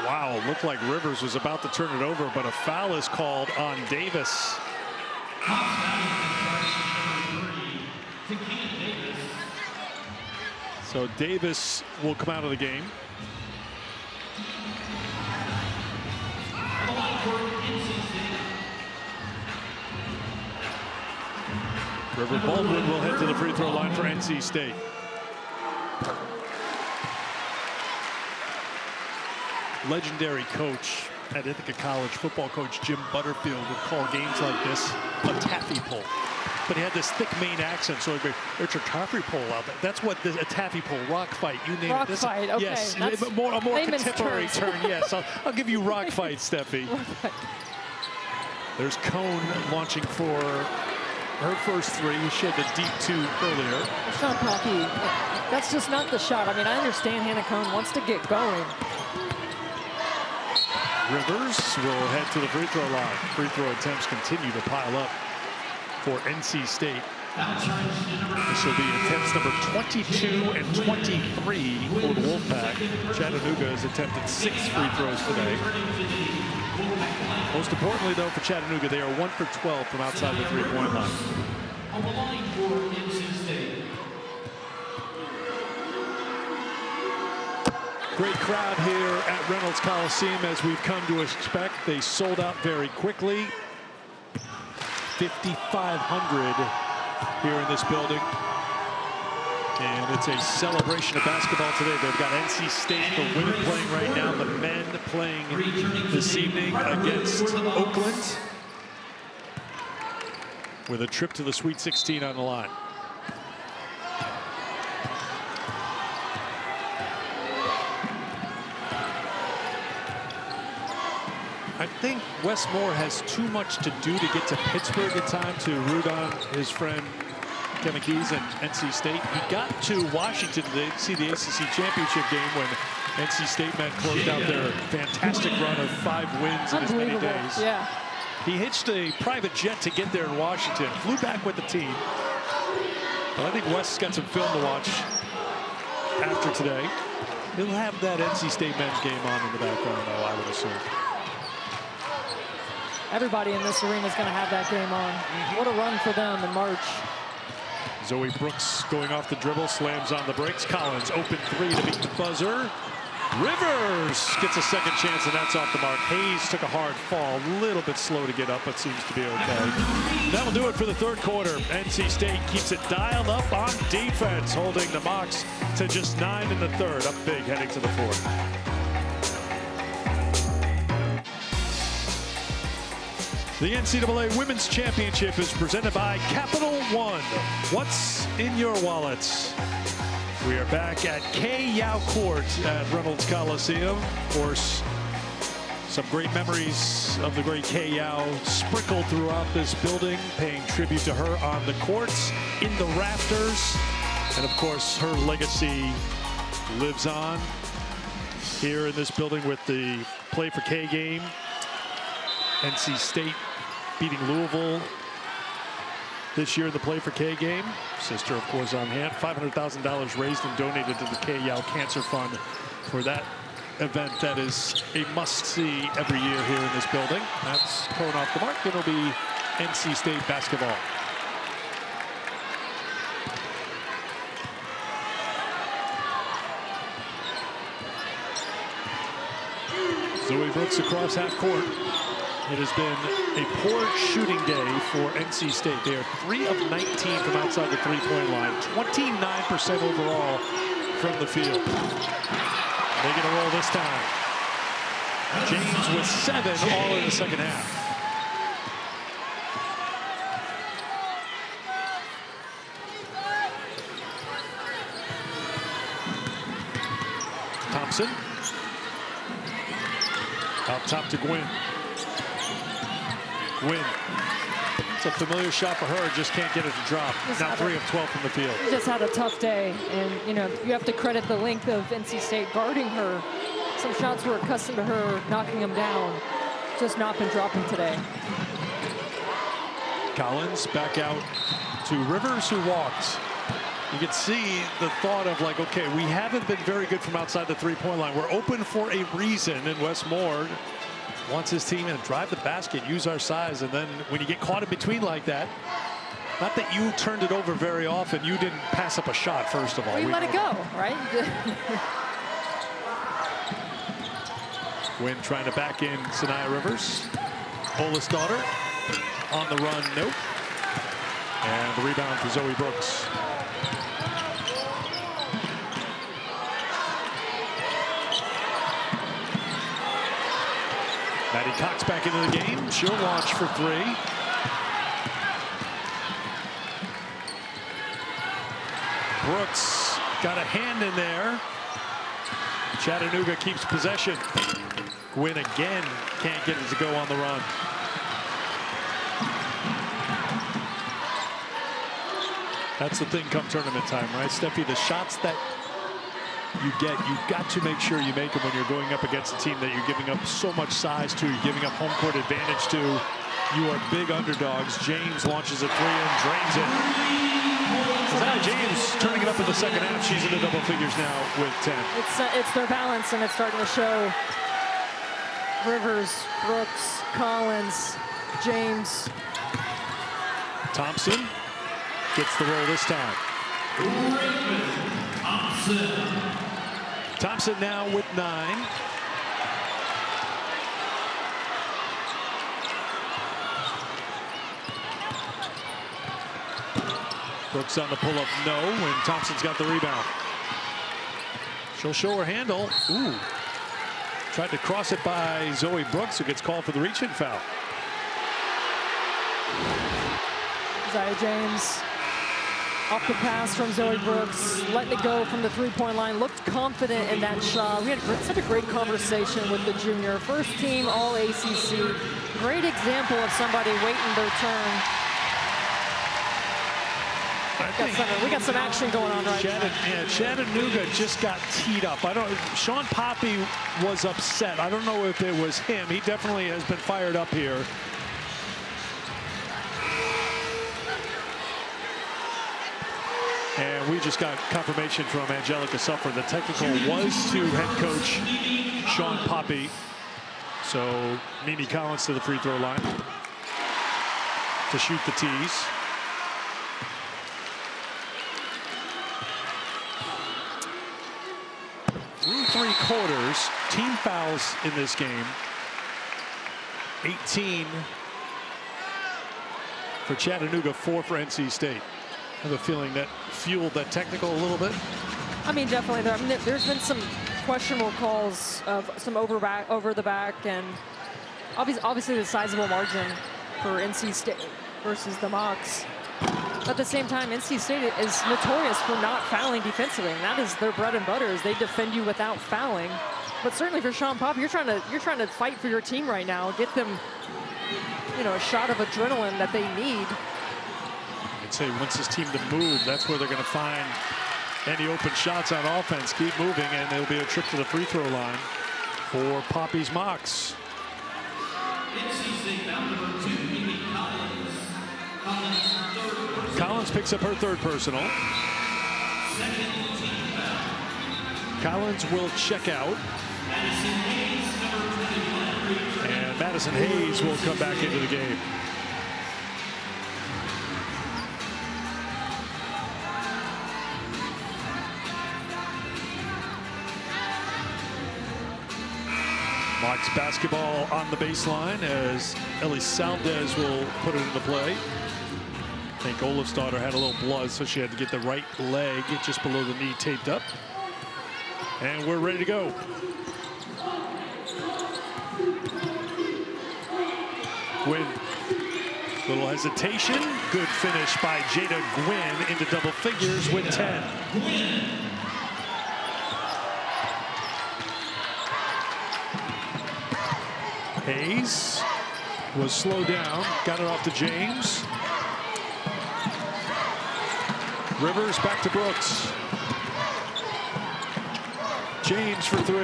Wow, looked like Rivers was about to turn it over, but a foul is called on Davis. So Davis will come out of the game. River Baldwin will head to the free throw line for NC State. Legendary coach at Ithaca College, football coach Jim Butterfield, would call games like this a taffy pull. But he had this thick Maine accent, so it'd be, it's a taffy pull out there. That's what a taffy pull, rock fight, you name rock it. This, fight, okay. Yes, a more contemporary term, yes. I'll give you rock fight, Steffi. There's Cone launching for her first 3. She had the deep 2 earlier. Sean Poppy, that's just not the shot. I mean, I understand Hannah Cone wants to get going. Rivers will head to the free throw line. Free throw attempts continue to pile up for NC State. This will be attempts number 22 and 23 for the Wolfpack. Chattanooga has attempted 6 free throws today. Most importantly, though, for Chattanooga, they are 1 for 12 from outside the 3-point line. On the line for NC State. Great crowd here at Reynolds Coliseum, as we've come to expect. They sold out very quickly. 5,500 here in this building. And it's a celebration of basketball today. They've got NC State, the women playing right now, the men playing this evening against Oakland, with a trip to the Sweet 16 on the line. I think Wes Moore has too much to do to get to Pittsburgh in time to root on his friend Kevin Keys and NC State. He got to Washington to see the ACC championship game when NC State men closed out their fantastic run of 5 wins in as many days. Yeah. He hitched a private jet to get there in Washington, flew back with the team. But I think Wes has got some film to watch after today. He'll have that NC State men's game on in the background, though, I would assume. Everybody in this arena is going to have that game on. What a run for them in March. Zoe Brooks going off the dribble, slams on the brakes. Collins, open 3 to beat the buzzer. Rivers gets a second chance, and that's off the mark. Hayes took a hard fall, a little bit slow to get up, but seems to be okay. That'll do it for the third quarter. NC State keeps it dialed up on defense, holding the Mocs to just 9 in the third. Up big heading to the fourth. The NCAA Women's Championship is presented by Capital One. What's in your wallets? We are back at K. Yao Court at Reynolds Coliseum. Of course, some great memories of the great K. Yao sprinkled throughout this building, paying tribute to her on the courts, in the rafters. And of course, her legacy lives on here in this building with the Play for K game. NC State beating Louisville this year in the Play for K game. Sister, of course, on hand. $500,000 raised and donated to the K. Yao Cancer Fund for that event that is a must-see every year here in this building. That's going off the mark. It'll be NC State basketball. Zoe Brooks across half court. It has been a poor shooting day for NC State. They are 3 of 19 from outside the three-point line, 29% overall from the field. They get a roll this time. James with 7 all in the second half. Thompson. Out top to Gwynn. Gwynn. It's a familiar shot for her, just can't get it to drop. Now 3 of 12 from the field. She just had a tough day, and you know, you have to credit the length of NC State guarding her. Some shots were accustomed to her knocking them down. Just not been dropping today. Collins back out to Rivers, who walked. You can see the thought of like, okay, we haven't been very good from outside the three-point line. We're open for a reason, and Wes Moore wants his team to drive the basket, use our size, and then when you get caught in between like that, not that you turned it over very often, you didn't pass up a shot, first of all. Well, you let it go, right? Gwynn trying to back in Sanaya Rivers. Oldest daughter on the run, nope. And the rebound for Zoe Brooks. Maddie Cox back into the game. She'll launch for 3. Brooks got a hand in there. Chattanooga keeps possession. Gwynn again can't get it to go on the run. That's the thing come tournament time, right, Steffi? The shots that you get, you've got to make sure you make them when you're going up against a team that you're giving up so much size to, you're giving up home court advantage to. You are big underdogs. James launches a 3 and drains it. Sanaya James turning it up in the second half. She's into double figures now with 10. It's their balance, and it's starting to show. Rivers, Brooks, Collins, James. Thompson gets the roll this time. Thompson now with 9. Brooks on the pull-up, no, and Thompson's got the rebound. She'll show her handle. Ooh. Tried to cross it by Zoe Brooks, who gets called for the reach-in foul. Zaya James off the pass from Zoe Brooks, letting it go from the three-point line. Looked confident in that shot. We had such a great conversation with the junior. First team All-ACC. Great example of somebody waiting their turn. We got some action going on right now. Chattanooga just got teed up. Sean Poppy was upset. I don't know if it was him. He definitely has been fired up here. And we just got confirmation from Angelica Suffer. The technical was to head coach Sean Poppy. So Mimi Collins to the free throw line to shoot the tees. Through 3 quarters, team fouls in this game. 18 for Chattanooga, 4 for NC State. I have a feeling that fueled that technical a little bit. I mean, definitely. There's been some questionable calls of some over the back, and obviously the sizable margin for NC State versus the Mocs. At the same time, NC State is notorious for not fouling defensively, and that is their bread and butter. Is they defend you without fouling. But certainly for Sean Poppy, you're trying to fight for your team right now, get them, a shot of adrenaline that they need. I'd say once this team to move, that's where they're going to find any open shots on offense. Keep moving, and it'll be a trip to the free throw line for Poppy's Mocs. Collins picks up her 3rd personal. Collins will check out. And Madison Hayes will come back into the game. Mocs basketball on the baseline as Ellie Saldes will put it into play. I think Olaf's daughter had a little blood, so she had to get the right leg just below the knee taped up. And we're ready to go. Gwynn, little hesitation. Good finish by Jada Gwynn into double figures with 10. Hayes was slowed down, got it off to James. Rivers back to Brooks. James for 3.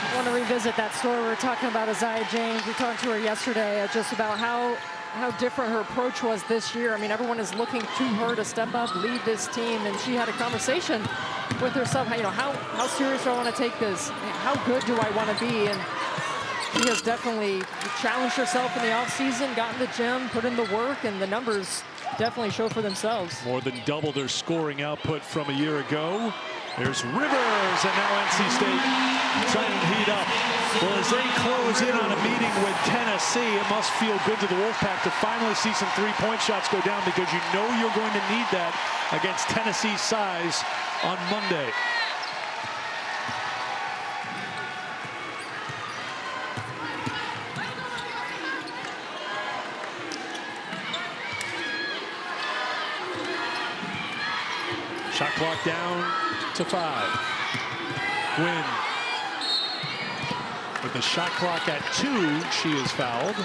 I want to revisit that story we were talking about Isaiah James. We talked to her yesterday just about how different her approach was this year. I mean, everyone is looking to her to step up, lead this team, and she had a conversation with herself. How serious do I want to take this? How good do I want to be? And she has definitely challenged herself in the offseason, got in the gym, put in the work, and the numbers definitely show for themselves. More than double their scoring output from a year ago. There's Rivers, and now NC State trying to heat up. Well, as they close in on a meeting with Tennessee, it must feel good to the Wolfpack to finally see some three-point shots go down, because you know you're going to need that against Tennessee's size on Monday. Shot clock down to 5. Gwynn with the shot clock at 2, she is fouled.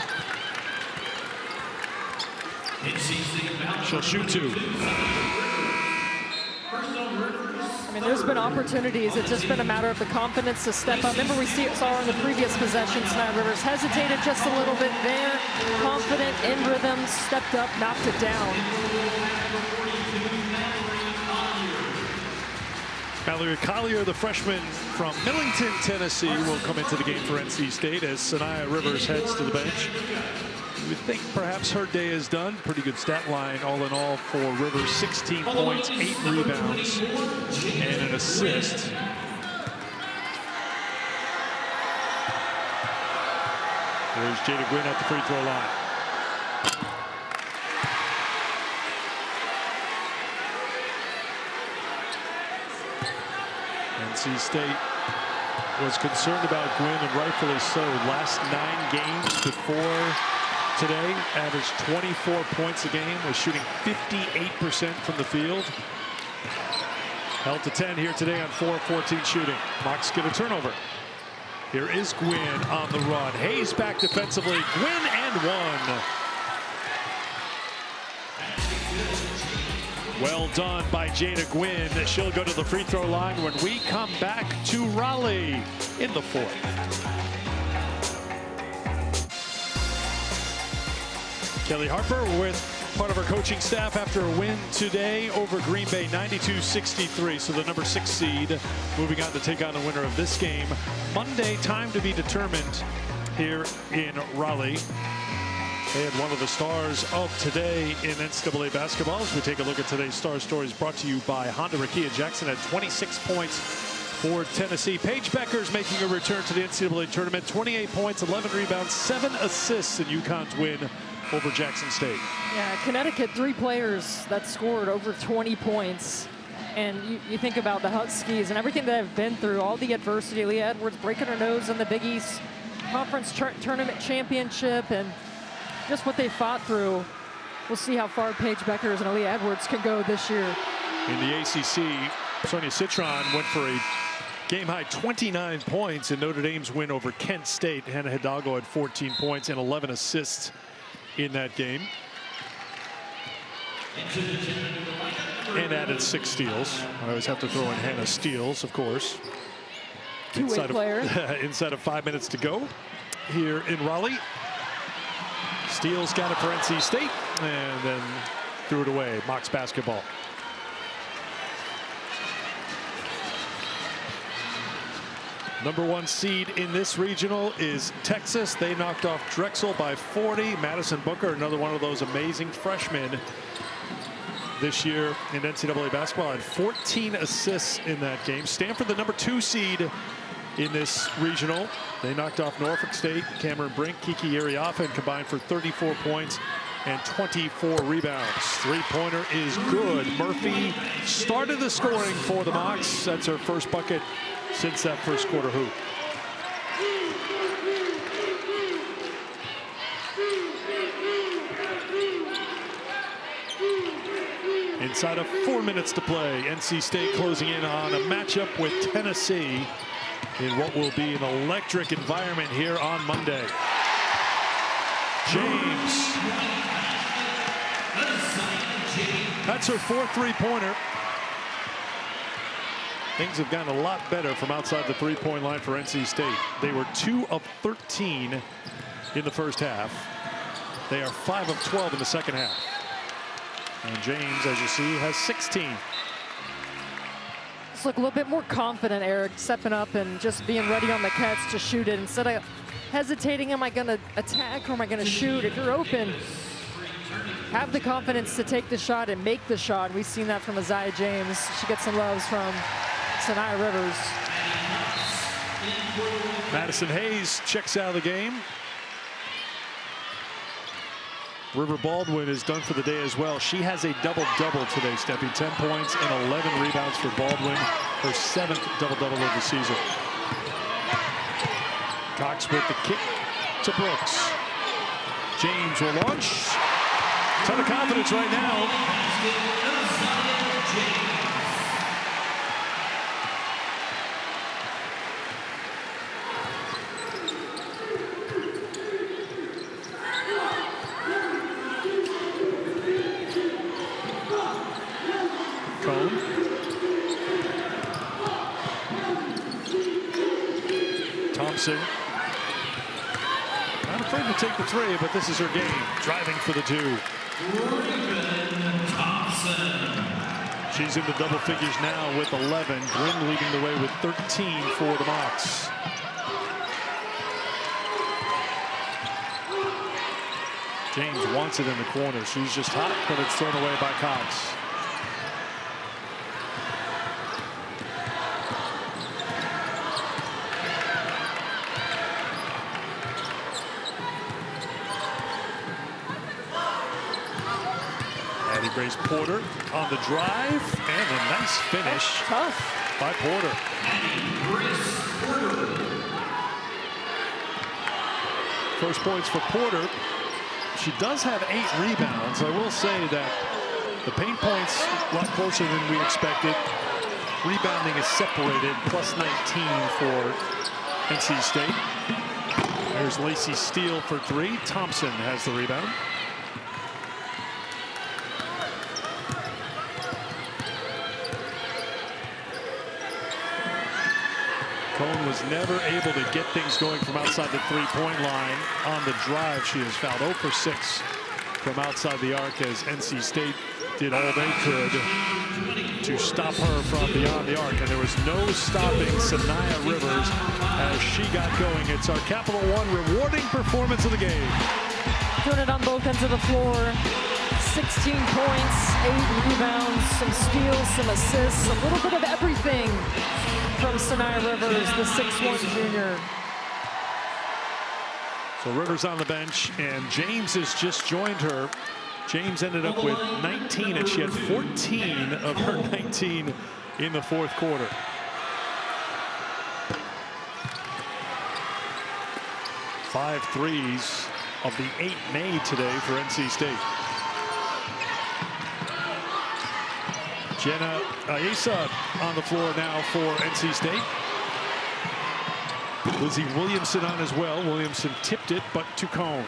She'll shoot 2. I mean, there's been opportunities. It's just been a matter of the confidence to step up. Remember, we saw her in the previous possession tonight. Rivers hesitated just a little bit there. Confident, in rhythm, stepped up, knocked it down. Mallory Collier, the freshman from Millington, Tennessee, will come into the game for NC State as Sanaya Rivers heads to the bench. You would think perhaps her day is done. Pretty good stat line all in all for Rivers. 16 points, 8 rebounds, and an assist. There's Jada Gwynn at the free throw line. NC State was concerned about Gwynn, and rightfully so. Last 9 games before today, averaged 24 points a game, was shooting 58% from the field. Held to 10 here today on 4 of 14 shooting. Mocs get a turnover. Here is Gwynn on the run. Hayes back defensively. Gwynn and 1. Well done by Jada Gwynn. She'll go to the free throw line when we come back to Raleigh in the 4th. Kelly Harper with part of our coaching staff after a win today over Green Bay, 92-63. So the number 6 seed moving on to take on the winner of this game. Monday, time to be determined here in Raleigh. They had one of the stars of today in NCAA basketball. As we take a look at today's star stories, brought to you by Honda. Rekia Jackson had 26 points for Tennessee. Paige Becker's making a return to the NCAA tournament. 28 points, 11 rebounds, 7 assists in UConn's win over Jackson State. Yeah, Connecticut, 3 players that scored over 20 points. And you think about the Huskies and everything that they've been through, all the adversity. Leah Edwards breaking her nose in the Big East Conference Tournament Championship, and just what they fought through. We'll see how far Paige Beckers and Aaliyah Edwards can go this year. In the ACC, Sonia Citron went for a game-high 29 points in Notre Dame's win over Kent State. Hannah Hidalgo had 14 points and 11 assists in that game. And added 6 steals. I always have to throw in Hannah steals, of course. Two-way player. Inside of 5 minutes to go here in Raleigh. Steele got it for NC State and then threw it away. Mocs basketball. Number 1 seed in this regional is Texas. They knocked off Drexel by 40. Madison Booker, another one of those amazing freshmen this year in NCAA basketball, had 14 assists in that game. Stanford, the number 2 seed in this regional. They knocked off Norfolk State. Cameron Brink, Kiki Iriafa, and combined for 34 points and 24 rebounds. 3-pointer is good. Murphy started the scoring for the Mocs. That's her first bucket since that first quarter hoop. Inside of 4 minutes to play, NC State closing in on a matchup with Tennessee in what will be an electric environment here on Monday. James. That's her 4th 3-pointer. Things have gotten a lot better from outside the 3-point line for NC State. They were 2 of 13 in the first half. They are 5 of 12 in the second half. And James, as you see, has 16. Just look a little bit more confident, Eric, stepping up and just being ready on the catch to shoot it. Instead of hesitating, am I going to attack or am I going to shoot? If you're open, have the confidence to take the shot and make the shot. We've seen that from Isaiah James. She gets some loves from Sanaya Rivers. Madison Hayes checks out of the game. River Baldwin is done for the day as well. She has a double-double today, Steffi. 10 points and 11 rebounds for Baldwin. Her 7th double-double of the season. Cox with the kick to Brooks. James will launch. Ton of confidence right now. Thompson. Not afraid to take the 3, but this is her game. Driving for the 2. She's into double figures now with 11. Gwynn leading the way with 13 for the Mocs. James wants it in the corner. She's just hot, but it's thrown away by Cox. Grace Porter on the drive, and a nice finish. That's tough. by Porter. First points for Porter. She does have 8 rebounds. I will say that the paint points a lot closer than we expected. Rebounding is separated, plus 19 for NC State. There's Lacey Steele for 3. Thompson has the rebound. Cohn was never able to get things going from outside the three-point line. On the drive, she has fouled 0 for 6 from outside the arc as NC State did all they could to stop her from beyond the arc. And there was no stopping Sanaya Rivers as she got going. It's our Capital One rewarding performance of the game. Doing it on both ends of the floor. 16 points, 8 rebounds, some steals, some assists, a little bit of everything from Sanaya Rivers, the 6'1" junior. So Rivers on the bench, and James has just joined her. James ended up with 19, and she had 14 of her 19 in the fourth quarter. Five threes of the 8 made today for NC State. Jenna Ayesa on the floor now for NC State. Lizzie Williamson on as well. Williamson tipped it, but to Cohn.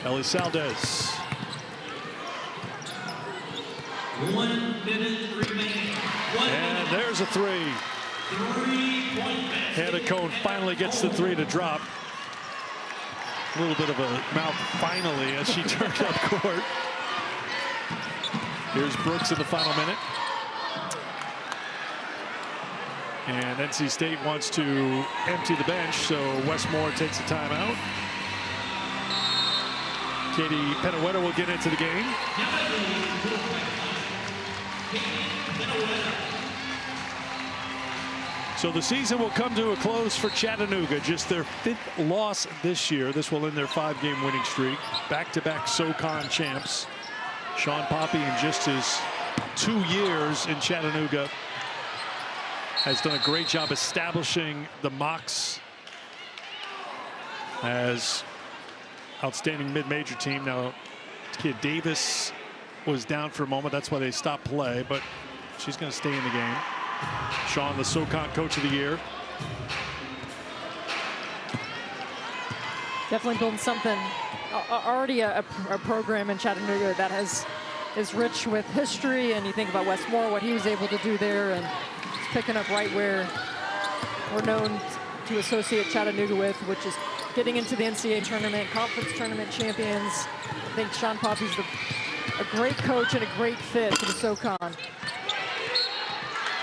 Ellie Saldez. 1 minute remaining. And there's a 3. 3-point match. Hannah Cohn finally gets the 3 to drop. A little bit of a mouth finally as she turned up court. Here's Brooks in the final minute. And NC State wants to empty the bench, so Westmore takes a timeout. Katie Penuetta will get into the game. So the season will come to a close for Chattanooga. Just their 5th loss this year. This will end their 5-game winning streak. Back-to-back SoCon champs. Sean Poppy, in just his 2 years in Chattanooga, has done a great job establishing the Mocs as outstanding mid-major team. Now, Kid Davis was down for a moment. That's why they stopped play, but she's going to stay in the game. Sean, the SoCon Coach of the Year. Definitely building something. Already a program in Chattanooga that is rich with history, and you think about Westmore, what he was able to do there, and just picking up right where we're known to associate Chattanooga with, which is getting into the NCAA tournament, conference tournament champions. I think Sean Poppy's a great coach and a great fit for the SoCon.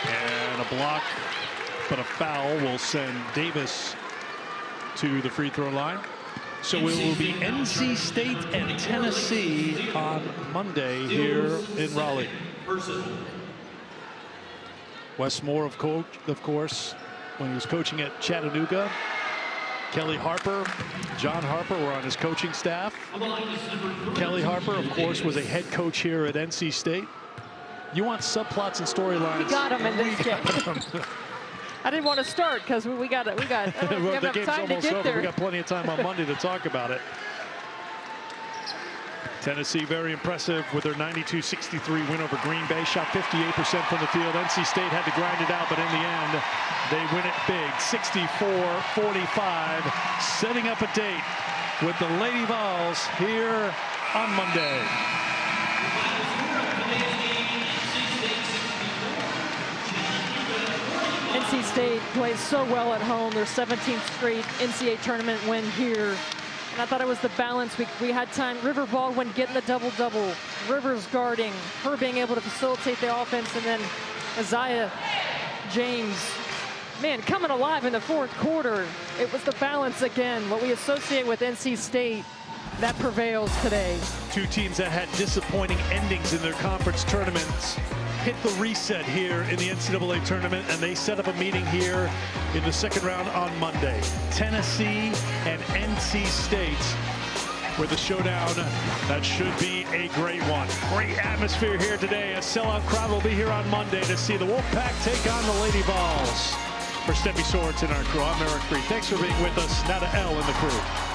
And a block, but a foul will send Davis to the free throw line. So it will be NC State and Tennessee on Monday here in Raleigh. Westmore, of course, when he was coaching at Chattanooga. Kelly Harper, John Harper were on his coaching staff. Kelly Harper, of course, was a head coach here at NC State. You want subplots and storylines? We got him in this game. I didn't want to start because we got we have enough time to get there. We got plenty of time on Monday to talk about it. Tennessee very impressive with their 92-63 win over Green Bay. Shot 58% from the field. NC State had to grind it out, but in the end, they win it big, 64-45, setting up a date with the Lady Vols here on Monday. NC State plays so well at home. Their 17th straight NCAA tournament win here. And I thought it was the balance. We had time. River Baldwin getting the double-double. Rivers guarding. Her being able to facilitate the offense. And then Isaiah James, man, coming alive in the fourth quarter. It was the balance again. What we associate with NC State, that prevails today. Two teams that had disappointing endings in their conference tournaments hit the reset here in the NCAA tournament, and they set up a meeting here in the second round on Monday. Tennessee and NC State with a showdown that should be a great one. Great atmosphere here today. A sellout crowd will be here on Monday to see the Wolfpack take on the Lady Vols. For Steffi Swords and our crew, I'm Eric Free. Thanks for being with us. Now to Elle and the crew.